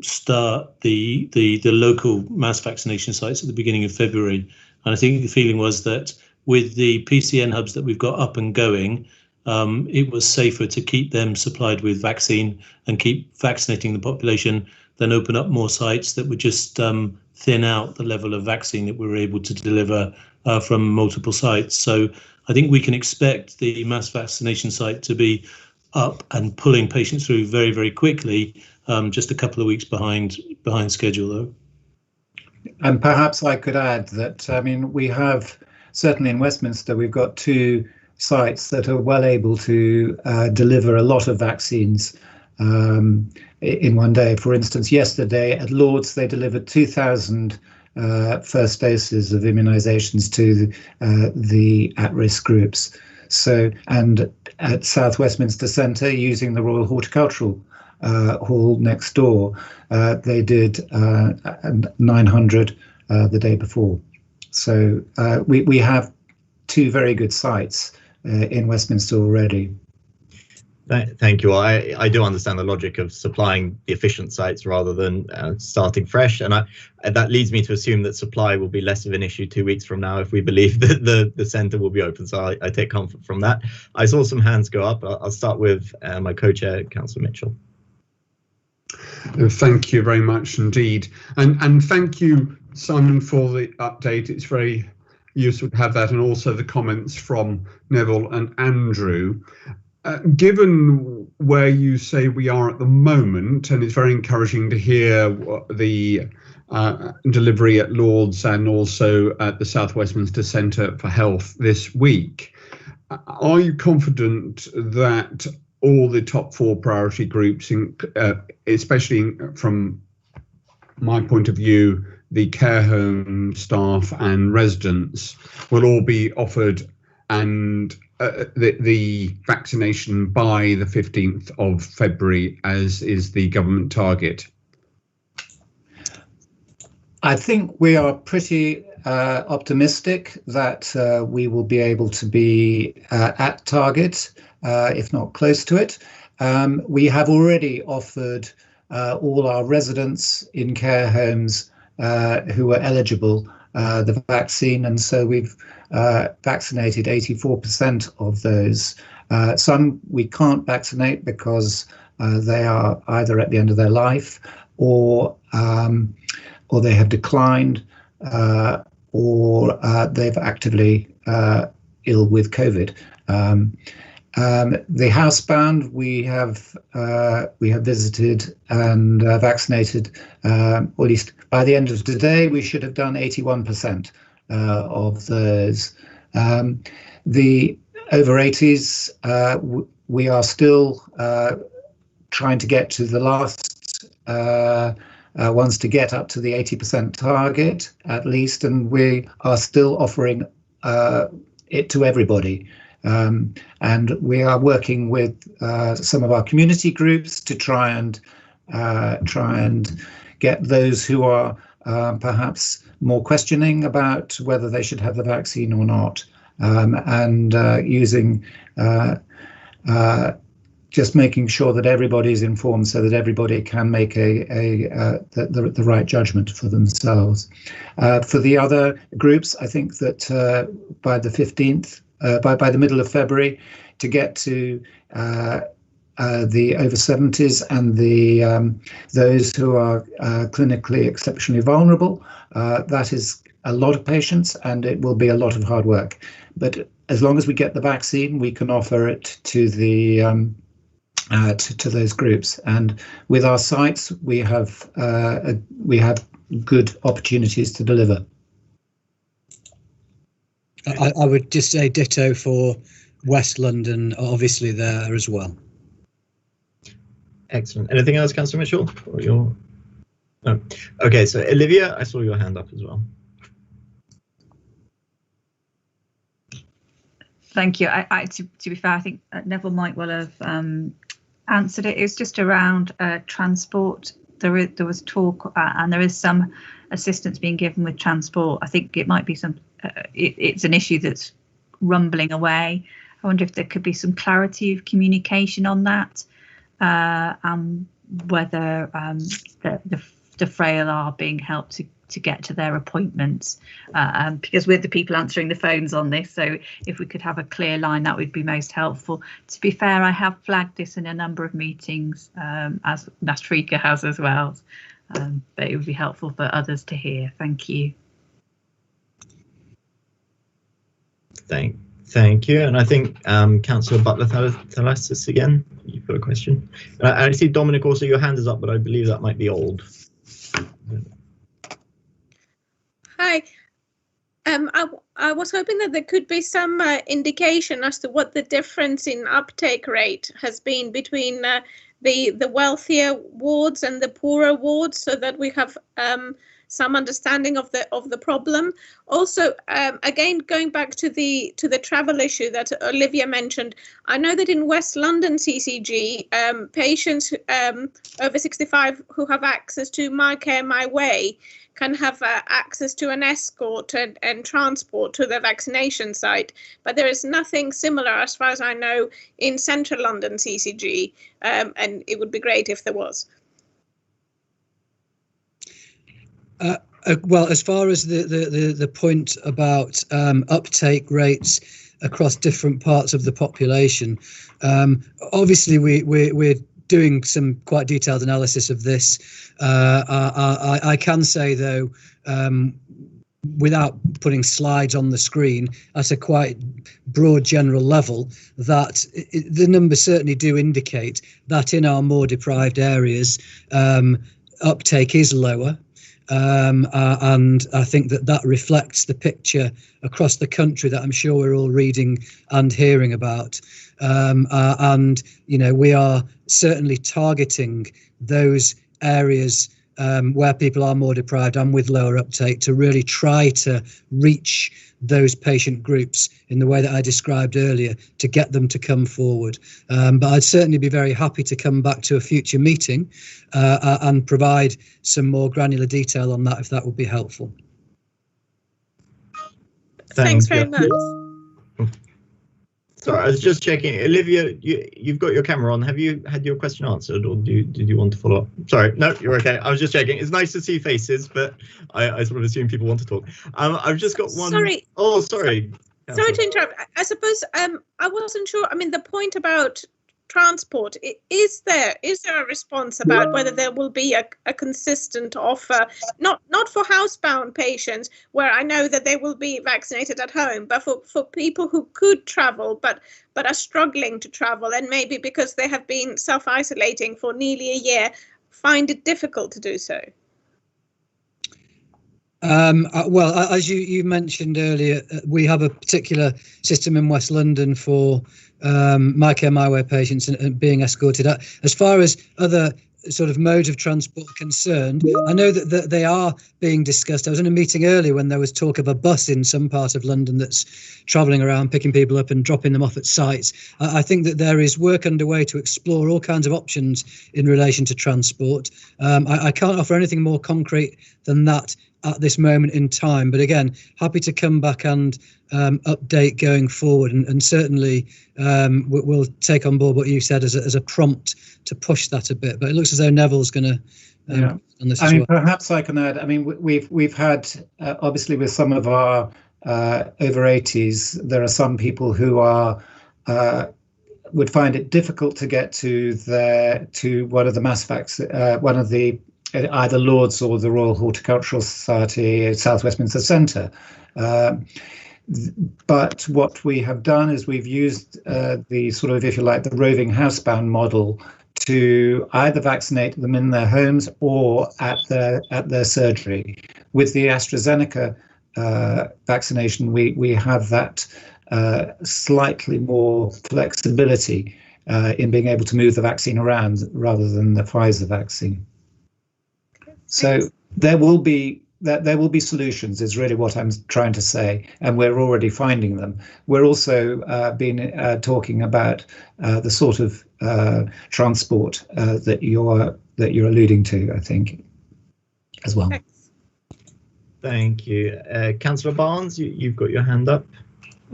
start the local mass vaccination sites at the beginning of February. And I think the feeling was that with the PCN hubs that we've got up and going, it was safer to keep them supplied with vaccine and keep vaccinating the population than open up more sites that would just thin out the level of vaccine that we were able to deliver from multiple sites. So I think we can expect the mass vaccination site to be up and pulling patients through very, very quickly, just a couple of weeks behind schedule, though. And perhaps I could add that, I mean, we have, certainly in Westminster, we've got 2 sites that are well able to deliver a lot of vaccines in one day. For instance, yesterday at Lord's, they delivered 2,000 first doses of immunisations to the at-risk groups. So, and at South Westminster Centre, using the Royal Horticultural Hall next door, they did 900 the day before. So we have 2 very good sites in Westminster already. Thank you. I do understand the logic of supplying the efficient sites rather than starting fresh, and that leads me to assume that supply will be less of an issue 2 weeks from now if we believe that the centre will be open. So I take comfort from that. I saw some hands go up. I'll start with my co-chair, Councillor Mitchell. Thank you very much indeed, and thank you, Simon, for the update. It's very useful to have that, and also the comments from Neville and Andrew. Given where you say we are at the moment, and it's very encouraging to hear the delivery at Lords and also at the South Westminster Centre for Health this week, are you confident that all the top 4 priority groups, especially from my point of view, the care home staff and residents, will all be offered and the vaccination by the 15th of February, as is the government target? I think we are pretty optimistic that we will be able to be at target, if not close to it. We have already offered all our residents in care homes who are eligible the vaccine, and so we've vaccinated 84% of those. Some we can't vaccinate because they are either at the end of their life, or they have declined, or they've actively ill with COVID. The housebound we have visited and vaccinated, or at least by the end of today, we should have done 81% of those. The over 80s, we are still trying to get to the last ones to get up to the 80% target at least, and we are still offering it to everybody. And we are working with some of our community groups to try and get those who are perhaps more questioning about whether they should have the vaccine or not, and using just making sure that everybody is informed so that everybody can make the right judgment for themselves. For the other groups, I think that by the 15th, by the middle of February, to get to the over 70s and those who are clinically exceptionally vulnerable, that is a lot of patients, and it will be a lot of hard work. But as long as we get the vaccine, we can offer it to the to those groups. And with our sites, we have good opportunities to deliver. I would just say ditto for West London, obviously there as well. Excellent. Anything else, Councillor Mitchell? Or your... No. Okay, so Olivia, I saw your hand up as well. Thank you. To be fair, I think Neville might well have answered it. It was just around transport. There was talk, and there is some assistance being given with transport. I think it might be some. It's an issue that's rumbling away. I wonder if there could be some clarity of communication on that, and whether the frail are being helped to get to their appointments, because we're the people answering the phones on this. So if we could have a clear line, that would be most helpful. To be fair, I have flagged this in a number of meetings, as Nastrika has as well, but it would be helpful for others to hear. Thank you. Thank you. And I think Councillor Butler-Thalasis again, you've got a question. I see Dominic also, your hand is up, but I believe that might be old. Hi. I was hoping that there could be some indication as to what the difference in uptake rate has been between the wealthier wards and the poorer wards, so that we have some understanding of the problem. Also, again, going back to the travel issue that Olivia mentioned, I know that in West London CCG, patients over 65 who have access to My Care My Way can have access to an escort and transport to the vaccination site. But there is nothing similar, as far as I know, in Central London CCG, and it would be great if there was. Well, as far as the point about uptake rates across different parts of the population, obviously we're doing some quite detailed analysis of this. I can say, though, without putting slides on the screen, at a quite broad general level, that the numbers certainly do indicate that in our more deprived areas, uptake is lower. And I think that reflects the picture across the country that I'm sure we're all reading and hearing about. And, you know, we are certainly targeting those areas where people are more deprived and with lower uptake to really try to reach those patient groups in the way that I described earlier, to get them to come forward. But I'd certainly be very happy to come back to a future meeting and provide some more granular detail on that, if that would be helpful. Thanks very much. Sorry, I was just checking. Olivia, you've got your camera on. Have you had your question answered, or did you want to follow up? Sorry, no, you're okay. I was just checking. It's nice to see faces, but I sort of assume people want to talk. I've just got one. Sorry. Oh, sorry. Sorry to interrupt. I suppose I wasn't sure. I mean, the point about transport, is there a response about whether there will be a consistent offer, not for housebound patients, where I know that they will be vaccinated at home, but for people who could travel but are struggling to travel, and maybe because they have been self-isolating for nearly a year, find it difficult to do so? Well, as you mentioned earlier, we have a particular system in West London for My Care My Way patients and being escorted. As far as other sort of modes of transport are concerned, I know that they are being discussed. I was in a meeting earlier when there was talk of a bus in some part of London that's travelling around, picking people up and dropping them off at sites. I think that there is work underway to explore all kinds of options in relation to transport. I can't offer anything more concrete than that at this moment in time, but again, happy to come back and update going forward, and certainly we'll take on board what you said as a prompt to push that a bit. But it looks as though Neville's going to on this as well. Perhaps I can add. I mean, we've had obviously with some of our over 80s, there are some people who are would find it difficult to get to one of the mass vacs, one of the either Lords or the Royal Horticultural Society South Westminster Centre. But what we have done is we've used the sort of, if you like, the roving housebound model to either vaccinate them in their homes or at their surgery. With the AstraZeneca vaccination, we have that slightly more flexibility in being able to move the vaccine around rather than the Pfizer vaccine. So there will be solutions, is really what I'm trying to say, and we're already finding them. We're also talking about the sort of transport that you're alluding to, I think, as well. Thank you, Councillor Barnes. You've got your hand up.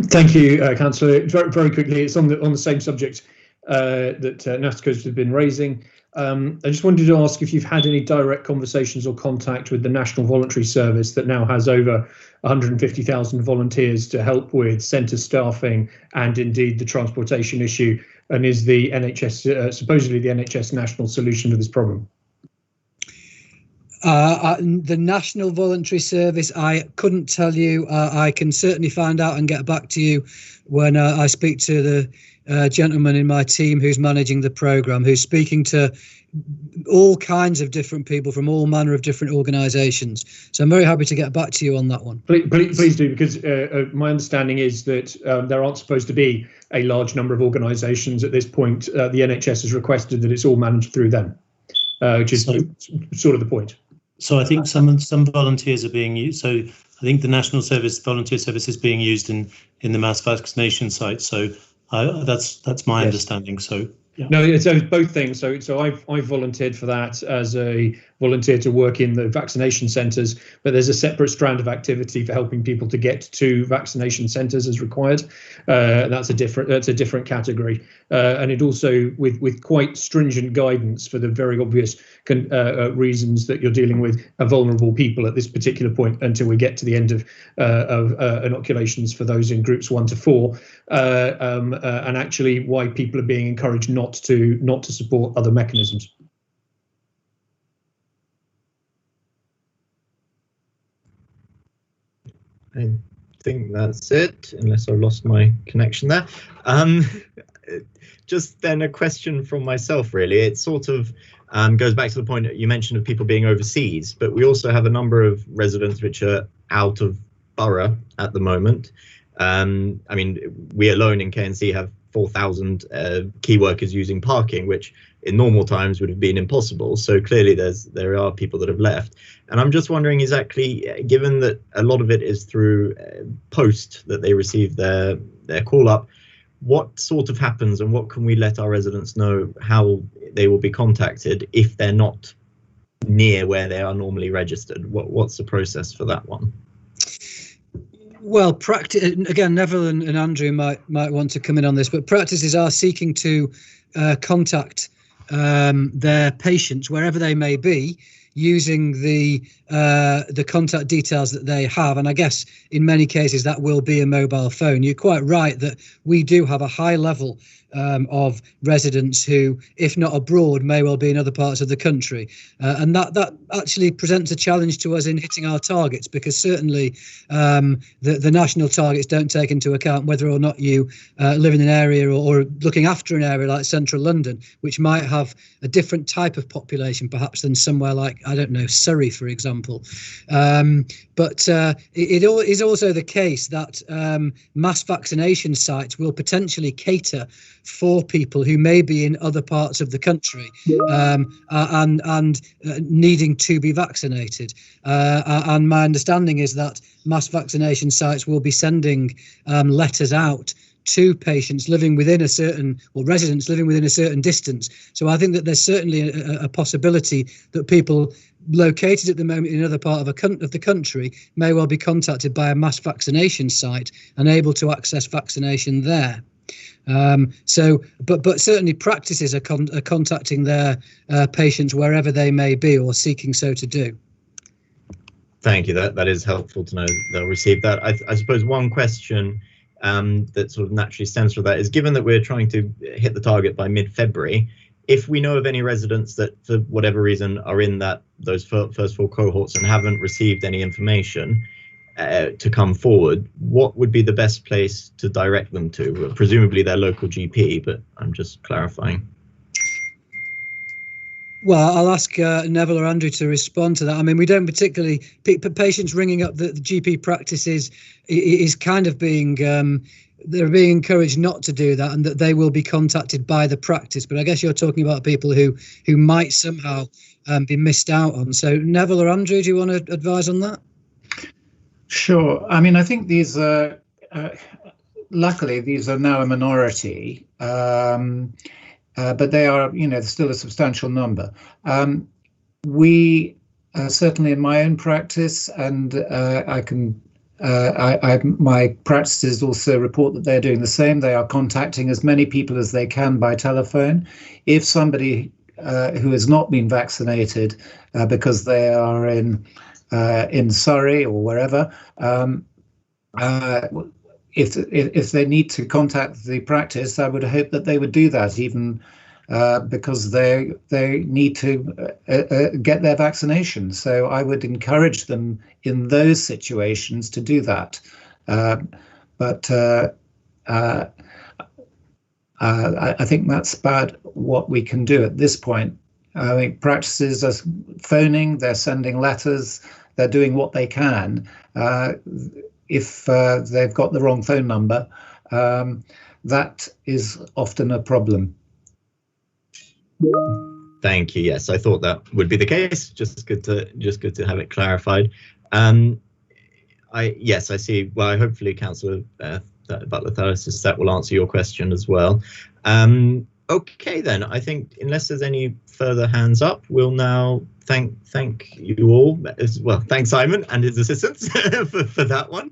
Thank you, Councillor. Very, very quickly, it's on the same subject that NATCO's have been raising. I just wanted to ask if you've had any direct conversations or contact with the National Voluntary Service that now has over 150,000 volunteers to help with centre staffing and indeed the transportation issue, and is the NHS supposedly the NHS national solution to this problem? The National Voluntary Service, I couldn't tell you. I can certainly find out and get back to you when I speak to the gentleman in my team who's managing the programme, who's speaking to all kinds of different people from all manner of different organisations. So I'm very happy to get back to you on that one. Please do, because my understanding is that there aren't supposed to be a large number of organisations at this point. The NHS has requested that it's all managed through them, which is sort of the point. So I think some volunteers are being used. So I think the National Volunteer Service is being used in the mass vaccination site. So that's my understanding. So yeah. No, it's both things. So I've volunteered for that as a volunteer to work in the vaccination centres, but there's a separate strand of activity for helping people to get to vaccination centres as required. That's a different category, and it also with quite stringent guidance for the very obvious reasons that you're dealing with vulnerable people at this particular point until we get to the end of inoculations for those in groups 1 to 4, and actually why people are being encouraged not to support other mechanisms. I think that's it, unless I've lost my connection there. Just then a question from myself, really. It sort of goes back to the point that you mentioned of people being overseas, but we also have a number of residents which are out of borough at the moment. I mean, we alone in KNC have 4,000 key workers using parking, which in normal times would have been impossible. So clearly there are people that have left. And I'm just wondering exactly, given that a lot of it is through post that they receive their call up, what sort of happens and what can we let our residents know how they will be contacted if they're not near where they are normally registered? What's the process for that one? Well, again, Neville and Andrew might want to come in on this, but practices are seeking to contact their patients wherever they may be, using the contact details that they have, and I guess in many cases that will be a mobile phone. You're quite right that we do have a high level of residents who, if not abroad, may well be in other parts of the country, and that actually presents a challenge to us in hitting our targets, because certainly the national targets don't take into account whether or not you live in an area or looking after an area like central London, which might have a different type of population perhaps than somewhere like, I don't know, Surrey, for example. But it is also the case that mass vaccination sites will potentially cater for people who may be in other parts of the country and needing to be vaccinated. And my understanding is that mass vaccination sites will be sending letters out to patients living within a certain, or residents living within a certain distance. So I think that there's certainly a possibility that people located at the moment in another part of the country may well be contacted by a mass vaccination site and able to access vaccination there. But certainly practices are contacting their patients wherever they may be or seeking so to do. Thank you. That is helpful to know they'll receive that. I suppose one question that sort of naturally stems from that is, given that we're trying to hit the target by mid-February, if we know of any residents that for whatever reason are in those first 4 cohorts and haven't received any information to come forward, what would be the best place to direct them to? Presumably their local GP, but I'm just clarifying. Well, I'll ask Neville or Andrew to respond to that. I mean, we don't particularly, patients ringing up the GP practices is kind of being, they're being encouraged not to do that, and that they will be contacted by the practice. But I guess you're talking about people who might somehow be missed out on. So Neville or Andrew, do you want to advise on that? Sure. I mean, I think these are, luckily, these are now a minority, but they are, still a substantial number. We certainly in my own practice, and my practices also report that they're doing the same. They are contacting as many people as they can by telephone. If somebody who has not been vaccinated because they are in Surrey or wherever, if they need to contact the practice, I would hope that they would do that, even because they need to get their vaccination. So I would encourage them in those situations to do that. But I think that's about what we can do at this point. I think practices are phoning, they're sending letters, they're doing what they can. If they've got the wrong phone number, that is often a problem. Thank you. Yes, I thought that would be the case. Just good to have it clarified. Yes, I see. Well, hopefully, Councillor Butler-Thallis, that will answer your question as well. Okay, then. I think unless there's any further hands up, we'll now thank you all as well. Thanks Simon and his assistants for that one.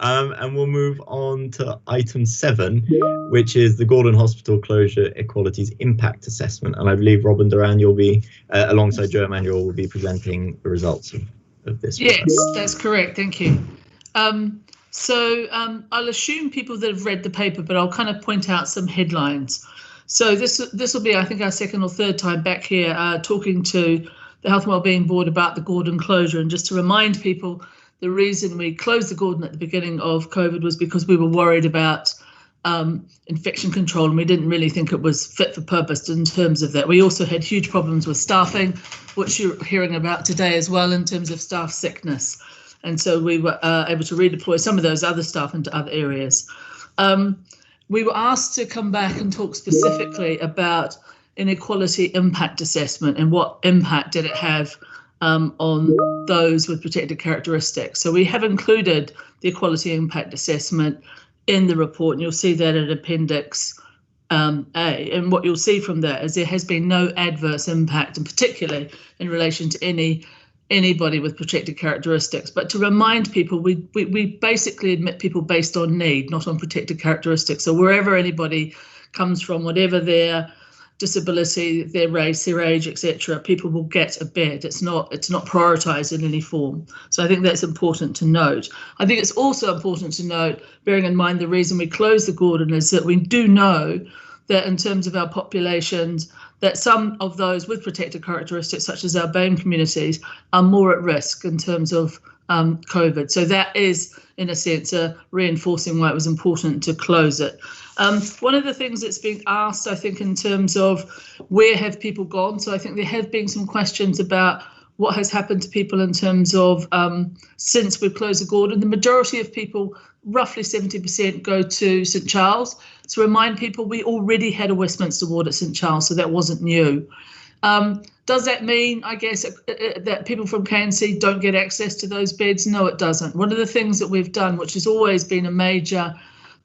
And we'll move on to item 7, which is the Gordon Hospital Closure Equalities Impact Assessment. And I believe Robin Duran, you'll be alongside Joe Emanuel, will be presenting the results of this. Yes, that's correct. Thank you. So I'll assume people that have read the paper, but I'll kind of point out some headlines. So this will be, I think, our second or third time back here talking to the Health and Wellbeing Board about the Gordon closure. And just to remind people, the reason we closed the Gordon at the beginning of COVID was because we were worried about infection control, and we didn't really think it was fit for purpose in terms of that. We also had huge problems with staffing, which you're hearing about today as well in terms of staff sickness. And so we were able to redeploy some of those other staff into other areas. We were asked to come back and talk specifically about inequality impact assessment and what impact did it have on those with protected characteristics. So we have included the equality impact assessment in the report, and you'll see that in Appendix A. And what you'll see from that is there has been no adverse impact, and particularly in relation to anybody with protected characteristics. But to remind people, we basically admit people based on need, not on protected characteristics. So wherever anybody comes from, whatever their disability, their race, their age, etc., people will get a bed. It's not prioritised in any form. So I think that's important to note. I think it's also important to note, bearing in mind the reason we closed the Gordon, is that we do know that in terms of our populations, that some of those with protected characteristics, such as our BAME communities, are more at risk in terms of COVID. So that is, in a sense, reinforcing why it was important to close it. One of the things that's been asked, I think, in terms of where have people gone? So I think there have been some questions about what has happened to people in terms of since we've closed the Gordon. The majority of people, roughly 70%, go to St Charles. To remind people, we already had a Westminster ward at St Charles, so that wasn't new. Does that mean, I guess, that people from KNC don't get access to those beds? No, it doesn't. One of the things that we've done, which has always been a major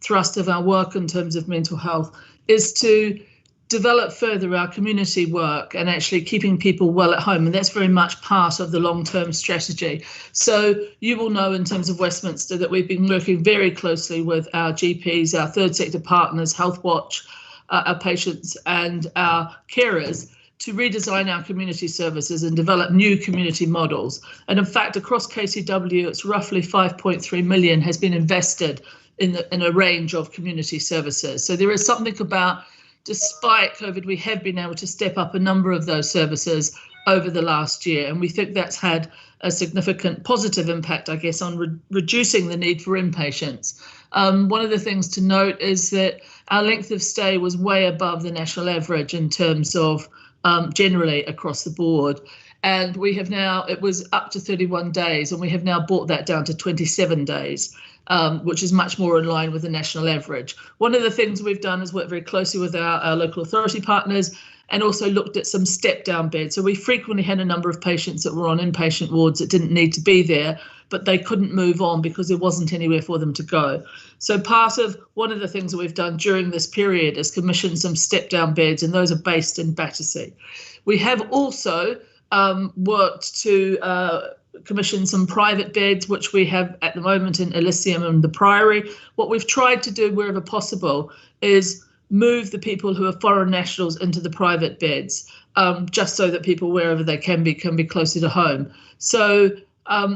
thrust of our work in terms of mental health, is to develop further our community work and actually keeping people well at home. And that's very much part of the long-term strategy. So you will know in terms of Westminster that we've been working very closely with our GPs, our third sector partners, Health Watch, our patients and our carers to redesign our community services and develop new community models. And in fact, across KCW, it's roughly 5.3 million has been invested in a range of community services. So there is something about, despite COVID, we have been able to step up a number of those services over the last year. And we think that's had a significant positive impact, I guess, on reducing the need for inpatients. One of the things to note is that our length of stay was way above the national average in terms of generally across the board. And we have now, it was up to 31 days, and we have now brought that down to 27 days. Which is much more in line with the national average. One of the things we've done is work very closely with our local authority partners and also looked at some step-down beds. So we frequently had a number of patients that were on inpatient wards that didn't need to be there, but they couldn't move on because there wasn't anywhere for them to go. So one of the things that we've done during this period is commission some step-down beds, and those are based in Battersea. We have also worked to commission some private beds, which we have at the moment in Elysium and the Priory. What we've tried to do wherever possible is move the people who are foreign nationals into the private beds, just so that people, wherever they can be closer to home. So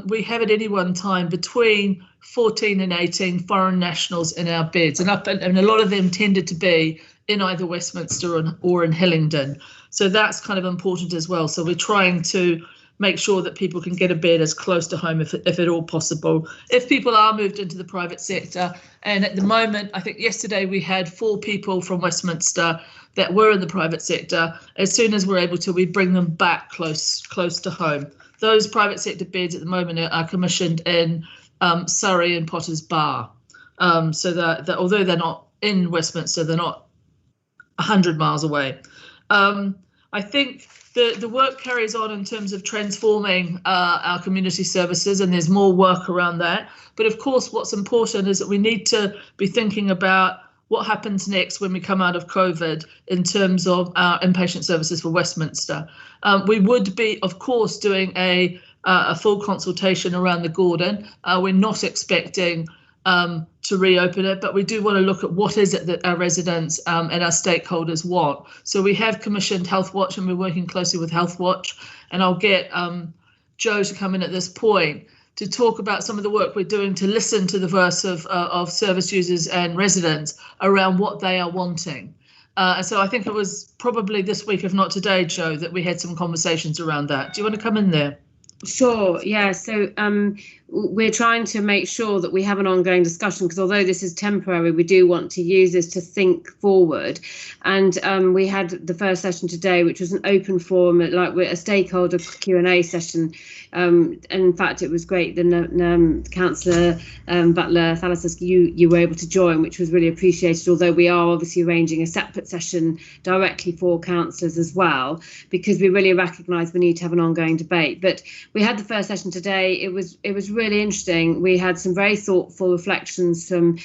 we have at any one time between 14 and 18 foreign nationals in our beds, and a lot of them tended to be in either Westminster or in Hillingdon. So that's kind of important as well. So we're trying to make sure that people can get a bed as close to home if at all possible. If people are moved into the private sector, and at the moment, I think yesterday we had 4 people from Westminster that were in the private sector. As soon as we're able to, we bring them back close to home. Those private sector beds at the moment are commissioned in Surrey and Potters Bar. So that although they're not in Westminster, they're not 100 miles away. I think the work carries on in terms of transforming our community services, and there's more work around that. But of course, what's important is that we need to be thinking about what happens next when we come out of COVID in terms of our inpatient services for Westminster. We would be, of course, doing a full consultation around the Gordon. We're not expecting to reopen it, but we do want to look at what is it that our residents and our stakeholders want. So we have commissioned Health Watch, and we're working closely with Health Watch, and I'll get Joe to come in at this point to talk about some of the work we're doing to listen to the voice of service users and residents around what they are wanting. So I think it was probably this week, if not today, Joe, that we had some conversations around that. Do you want to come in there? Sure, yeah. So we're trying to make sure that we have an ongoing discussion, because although this is temporary, we do want to use this to think forward. And we had the first session today, which was an open forum, like a stakeholder Q&A session. And in fact, it was great. The Councillor Butler Thalassus, you were able to join, which was really appreciated, although we are obviously arranging a separate session directly for councillors as well, because we really recognise we need to have an ongoing debate. But we had the first session today. It was really interesting. We had some very thoughtful reflections from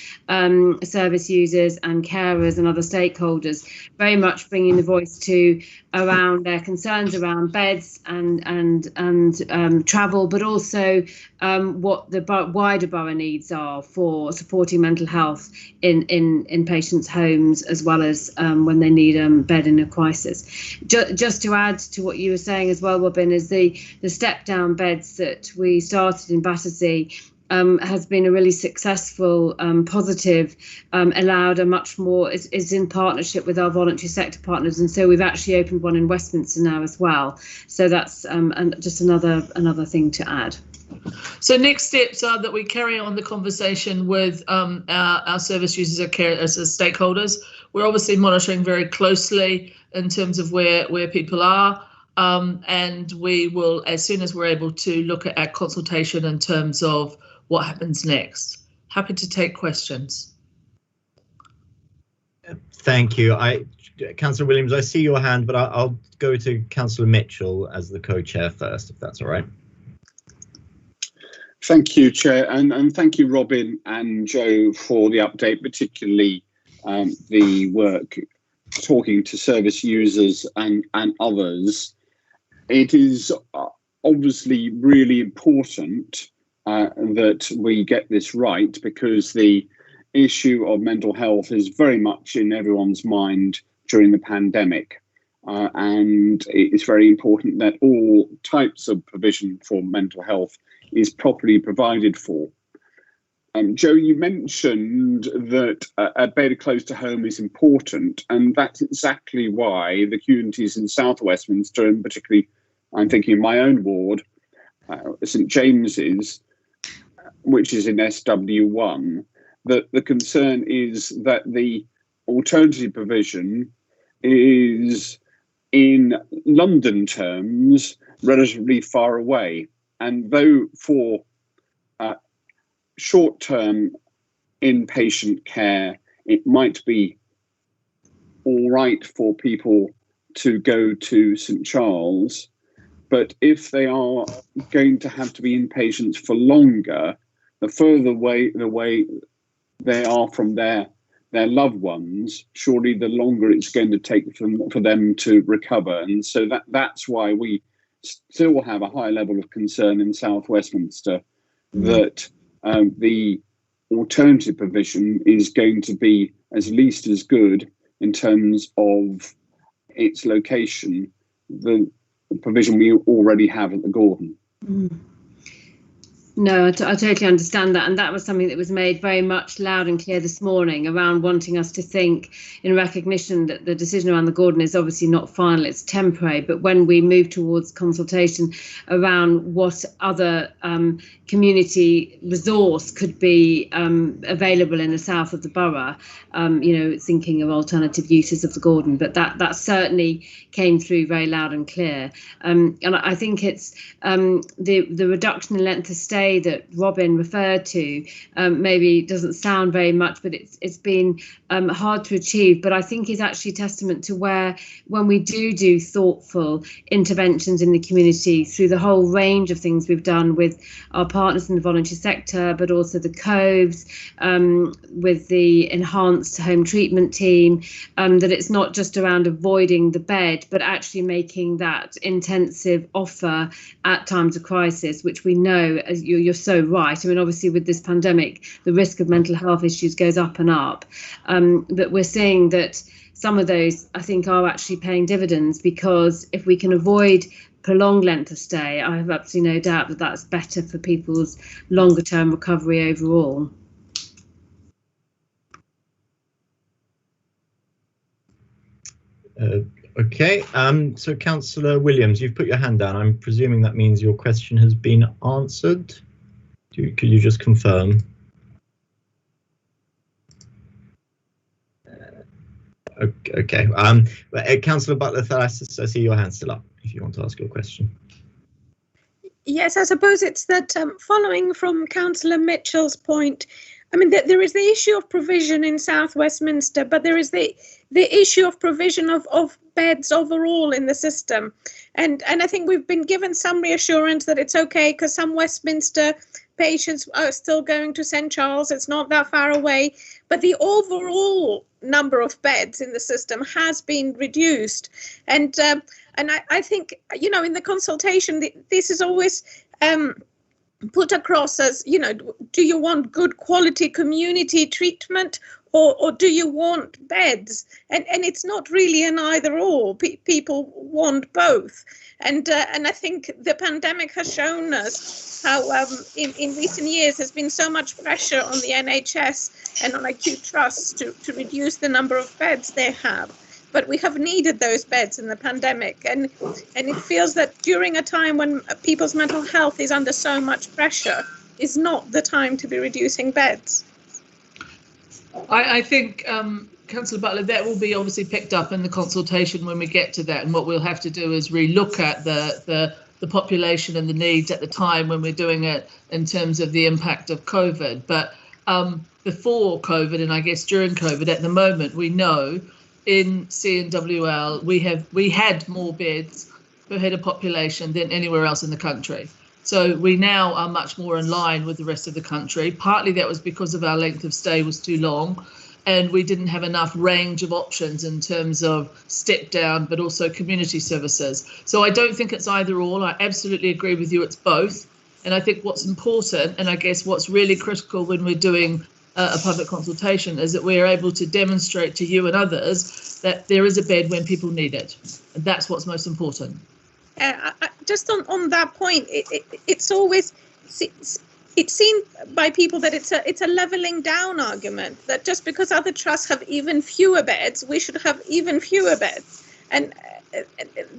service users and carers and other stakeholders, very much bringing the voice to around their concerns around beds and travel, but also what the wider borough needs are for supporting mental health in patients' homes, as well as when they need a bed in a crisis. Just to add to what you were saying as well, Robin, is the step down beds that we started in Battersea has been a really successful, positive, allowed a much more, is in partnership with our voluntary sector partners. And so we've actually opened one in Westminster now as well. So that's just another thing to add. So next steps are that we carry on the conversation with our service users and care as stakeholders. We're obviously monitoring very closely in terms of where people are. And we will, as soon as we're able to, look at our consultation in terms of what happens next. Happy to take questions. Thank you. Councillor Williams, I see your hand, but I'll go to Councillor Mitchell as the co-chair first, if that's all right. Thank you, Chair, and thank you, Robin and Joe, for the update, particularly the work talking to service users and others. It is obviously really important that we get this right, because the issue of mental health is very much in everyone's mind during the pandemic. And it's very important that all types of provision for mental health is properly provided for. Joe, you mentioned that a bed close to home is important, and that's exactly why the communities in South Westminster, and particularly I'm thinking of my own ward, St James's, which is in SW1, that the concern is that the alternative provision is, in London terms, relatively far away. And though for short-term inpatient care, it might be all right for people to go to St Charles, but if they are going to have to be inpatients for longer, the further away they are from their loved ones, surely the longer it's going to take for them to recover. And so that's why we still have a high level of concern in South Westminster that the alternative provision is going to be at least as good in terms of its location, the provision we already have at the Gordon. No, I totally understand that. And that was something that was made very much loud and clear this morning around wanting us to think in recognition that the decision around the Gordon is obviously not final, it's temporary. But when we move towards consultation around what other community resource could be available in the south of the borough, thinking of alternative uses of the Gordon. But that certainly came through very loud and clear. And I think it's the reduction in length of stay stay that Robin referred to maybe doesn't sound very much, but it's been hard to achieve. But I think is actually testament to where, when we do thoughtful interventions in the community through the whole range of things we've done with our partners in the voluntary sector, but also the Coves, with the enhanced home treatment team, that it's not just around avoiding the bed, but actually making that intensive offer at times of crisis, which we know, as you're so right. I mean, obviously with this pandemic, the risk of mental health issues goes up and up. But we're seeing that some of those, I think, are actually paying dividends, because if we can avoid prolonged length of stay, I have absolutely no doubt that that's better for people's longer term recovery overall. Okay, so Councillor Williams, you've put your hand down. I'm presuming that means your question has been answered. Could you just confirm? Okay. Councillor Butler-Thalas, I see your hand still up if you want to ask your question. Yes, I suppose it's that following from Councillor Mitchell's point, I mean, there is the issue of provision in South Westminster, but there is the issue of provision of beds overall in the system. And I think we've been given some reassurance that it's okay because some Westminster patients are still going to St. Charles. It's not that far away. But the overall number of beds in the system has been reduced. And I think, you know, in the consultation, this is always put across as, you know, do you want good quality community treatment or do you want beds? And it's not really an either or. People want both. And I think the pandemic has shown us how in recent years there's been so much pressure on the NHS and on acute trusts to reduce the number of beds they have. But we have needed those beds in the pandemic, and it feels that during a time when people's mental health is under so much pressure is not the time to be reducing beds. I think, Councillor Butler, that will be obviously picked up in the consultation when we get to that, and what we'll have to do is relook at the population and the needs at the time when we're doing it in terms of the impact of COVID. But before COVID, and I guess during COVID, at the moment we know in CNWL we had more beds per head of population than anywhere else in the country. So we now are much more in line with the rest of the country. Partly that was because of our length of stay was too long, and we didn't have enough range of options in terms of step down, but also community services. So I don't think it's either or. I absolutely agree with you, it's both. And I think what's important, and I guess what's really critical when we're doing a public consultation, is that we are able to demonstrate to you and others that there is a bed when people need it. And that's what's most important. Just on that point, it's always, it's seen by people that it's a levelling down argument, that just because other trusts have even fewer beds, we should have even fewer beds. And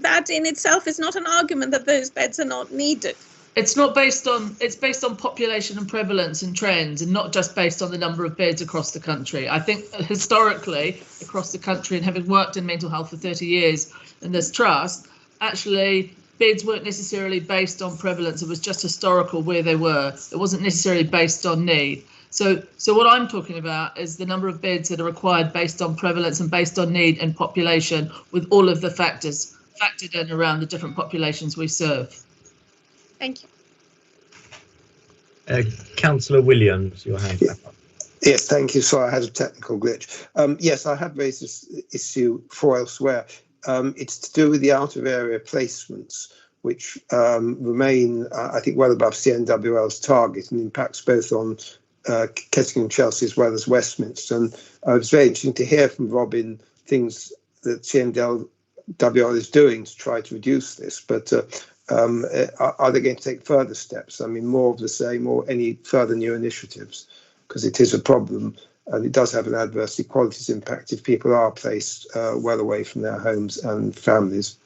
that in itself is not an argument that those beds are not needed. It's not based on, it's based on population and prevalence and trends, and not just based on the number of beds across the country. I think historically across the country, and having worked in mental health for 30 years in this trust, actually beds weren't necessarily based on prevalence. It was just historical where they were. It wasn't necessarily based on need. So what I'm talking about is the number of beds that are required based on prevalence and based on need and population, with all of the factors factored in around the different populations we serve. Thank you. Councillor Williams, your hand back up. Yes, thank you. Sorry, I had a technical glitch. Yes, I have raised this issue for elsewhere. It's to do with the out-of-area placements, which remain, I think, well above CNWL's target and impacts both on Kettering and Chelsea as well as Westminster. And it was very interesting to hear from Robin things that CNWL is doing to try to reduce this. But are they going to take further steps? I mean, more of the same or any further new initiatives? Because it is a problem. And it does have an adverse equalities impact if people are placed well away from their homes and families.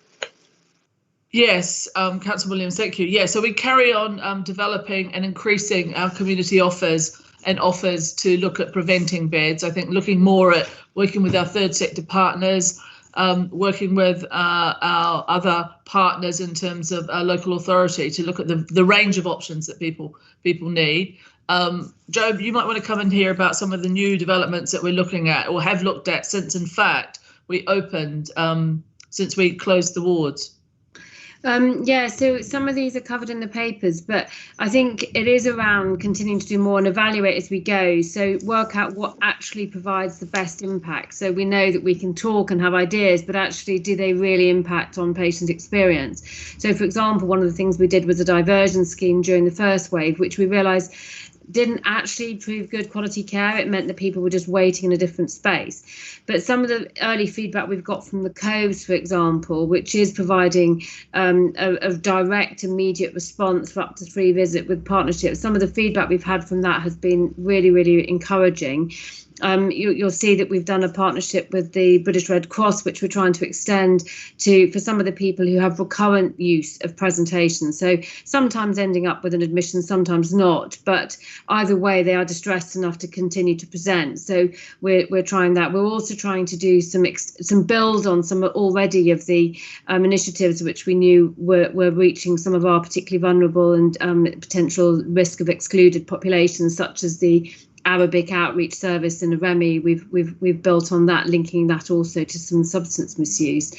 Yes, Councillor Williams, thank you. Yeah, so we carry on developing and increasing our community offers and offers to look at preventing beds. I think looking more at working with our third sector partners, working with our other partners in terms of local authority to look at the range of options that people need. Joe, you might want to come in here about some of the new developments that we're looking at or have looked at since, in fact, we opened, since we closed the wards. Yeah, so some of these are covered in the papers, but I think it is around continuing to do more and evaluate as we go. So work out what actually provides the best impact. So we know that we can talk and have ideas, but actually, do they really impact on patient experience? So, for example, one of the things we did was a diversion scheme during the first wave, which we realised didn't actually prove good quality care. It meant that people were just waiting in a different space. But some of the early feedback we've got from the Coves, for example, which is providing a direct, immediate response for up to 3 visits with partnerships, some of the feedback we've had from that has been really, really encouraging. You'll see that we've done a partnership with the British Red Cross, which we're trying to extend for some of the people who have recurrent use of presentation. So sometimes ending up with an admission, sometimes not. But either way, they are distressed enough to continue to present. So we're trying that. We're also trying to do some build on some already of the initiatives which we knew were reaching some of our particularly vulnerable and potential risk of excluded populations, such as the Arabic outreach service in Remy. We've built on that, linking that also to some substance misuse.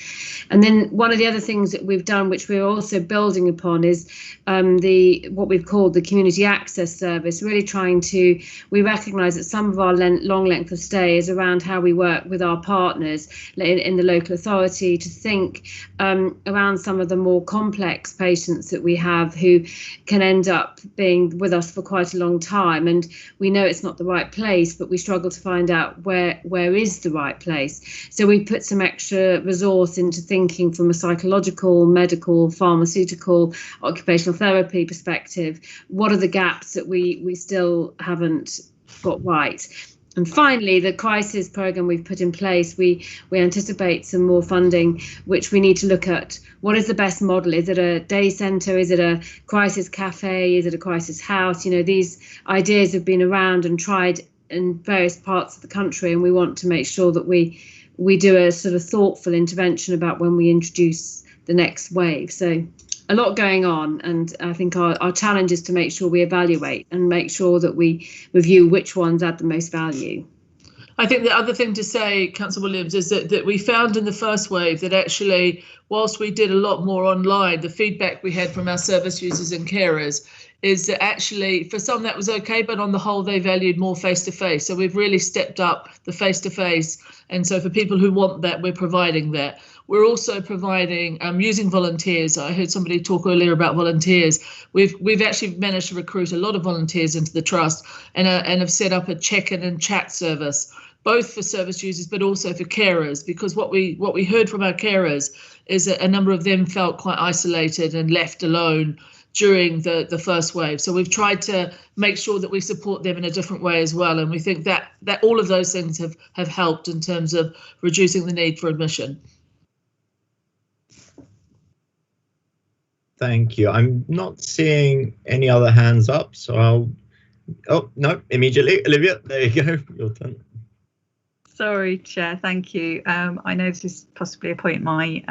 And then one of the other things that we've done, which we're also building upon, is what we've called the community access service, really trying to, we recognise that some of our long length of stay is around how we work with our partners in the local authority to think around some of the more complex patients that we have who can end up being with us for quite a long time. And we know it's not the right place, but we struggle to find out where is the right place. So we put some extra resource into thinking from a psychological, medical, pharmaceutical, occupational therapy perspective. What are the gaps that we still haven't got right? And finally, the crisis programme we've put in place, we anticipate some more funding, which we need to look at. What is the best model? Is it a day centre? Is it a crisis cafe? Is it a crisis house? You know, these ideas have been around and tried in various parts of the country, and we want to make sure that we do a sort of thoughtful intervention about when we introduce the next wave. So a lot going on, and I think our challenge is to make sure we evaluate and make sure that we review which ones add the most value. I think the other thing to say, Councillor Williams, is that we found in the first wave that actually, whilst we did a lot more online, the feedback we had from our service users and carers is that actually for some that was okay, but on the whole they valued more face-to-face. So we've really stepped up the face-to-face. And so for people who want that, we're providing that. We're also providing using volunteers. I heard somebody talk earlier about volunteers. We've actually managed to recruit a lot of volunteers into the trust and have set up a check-in and chat service, both for service users but also for carers, because what we heard from our carers is that a number of them felt quite isolated and left alone during the first wave. So we've tried to make sure that we support them in a different way as well. And we think that all of those things have helped in terms of reducing the need for admission. Thank you. I'm not seeing any other hands up, so oh, no, immediately. Olivia, there you go, your turn. Sorry, Chair, thank you. I know this is possibly a point my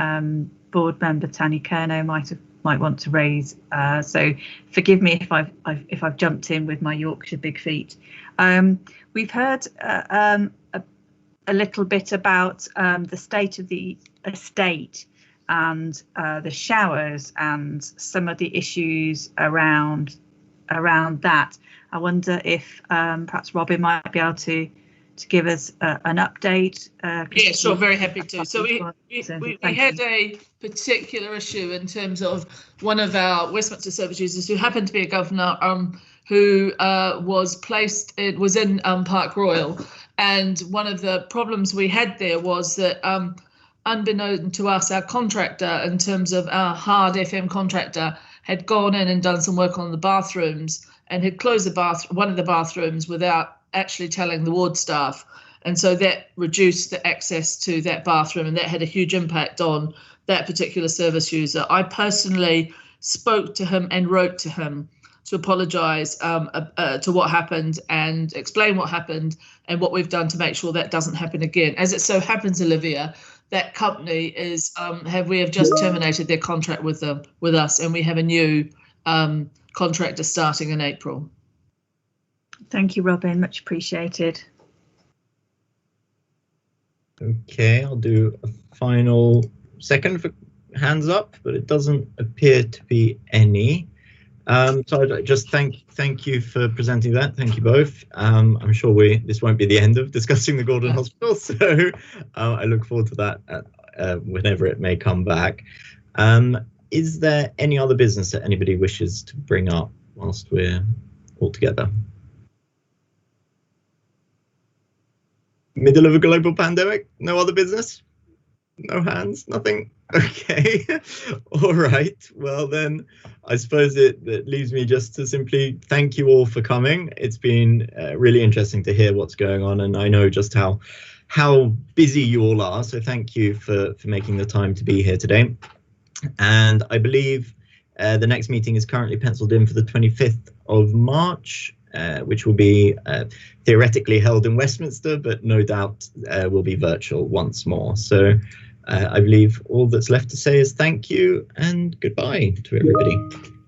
board member, Tanya Kerno, might want to raise, so forgive me if I've jumped in with my Yorkshire big feet. We've heard a little bit about the state of the estate and the showers and some of the issues around that. I wonder if perhaps Robin might be able to give us an update. Yeah, sure, very happy to. So we had a particular issue in terms of one of our Westminster service users who happened to be a governor who was in Park Royal, and one of the problems we had there was that unbeknown to us, our contractor, in terms of our hard FM contractor, had gone in and done some work on the bathrooms and had closed one of the bathrooms without actually telling the ward staff. And so that reduced the access to that bathroom, and that had a huge impact on that particular service user. I personally spoke to him and wrote to him to apologise to what happened and explain what happened and what we've done to make sure that doesn't happen again. As it so happens, Olivia, that company is we have just terminated their contract with us, and we have a new contractor starting in April. Thank you, Robin. Much appreciated. Okay, I'll do a final second for hands up, but it doesn't appear to be any. So I'd just thank you for presenting that. Thank you both. I'm sure this won't be the end of discussing the Gordon Hospital, so I look forward to that whenever it may come back. Is there any other business that anybody wishes to bring up whilst we're all together? Middle of a global pandemic? No other business? No hands? Nothing? Okay. All right. Well, then I suppose it leaves me just to simply thank you all for coming. It's been really interesting to hear what's going on, and I know just how busy you all are. So thank you for making the time to be here today. And I believe the next meeting is currently penciled in for the 25th of March. Which will be theoretically held in Westminster, but no doubt will be virtual once more. So I believe all that's left to say is thank you and goodbye to everybody.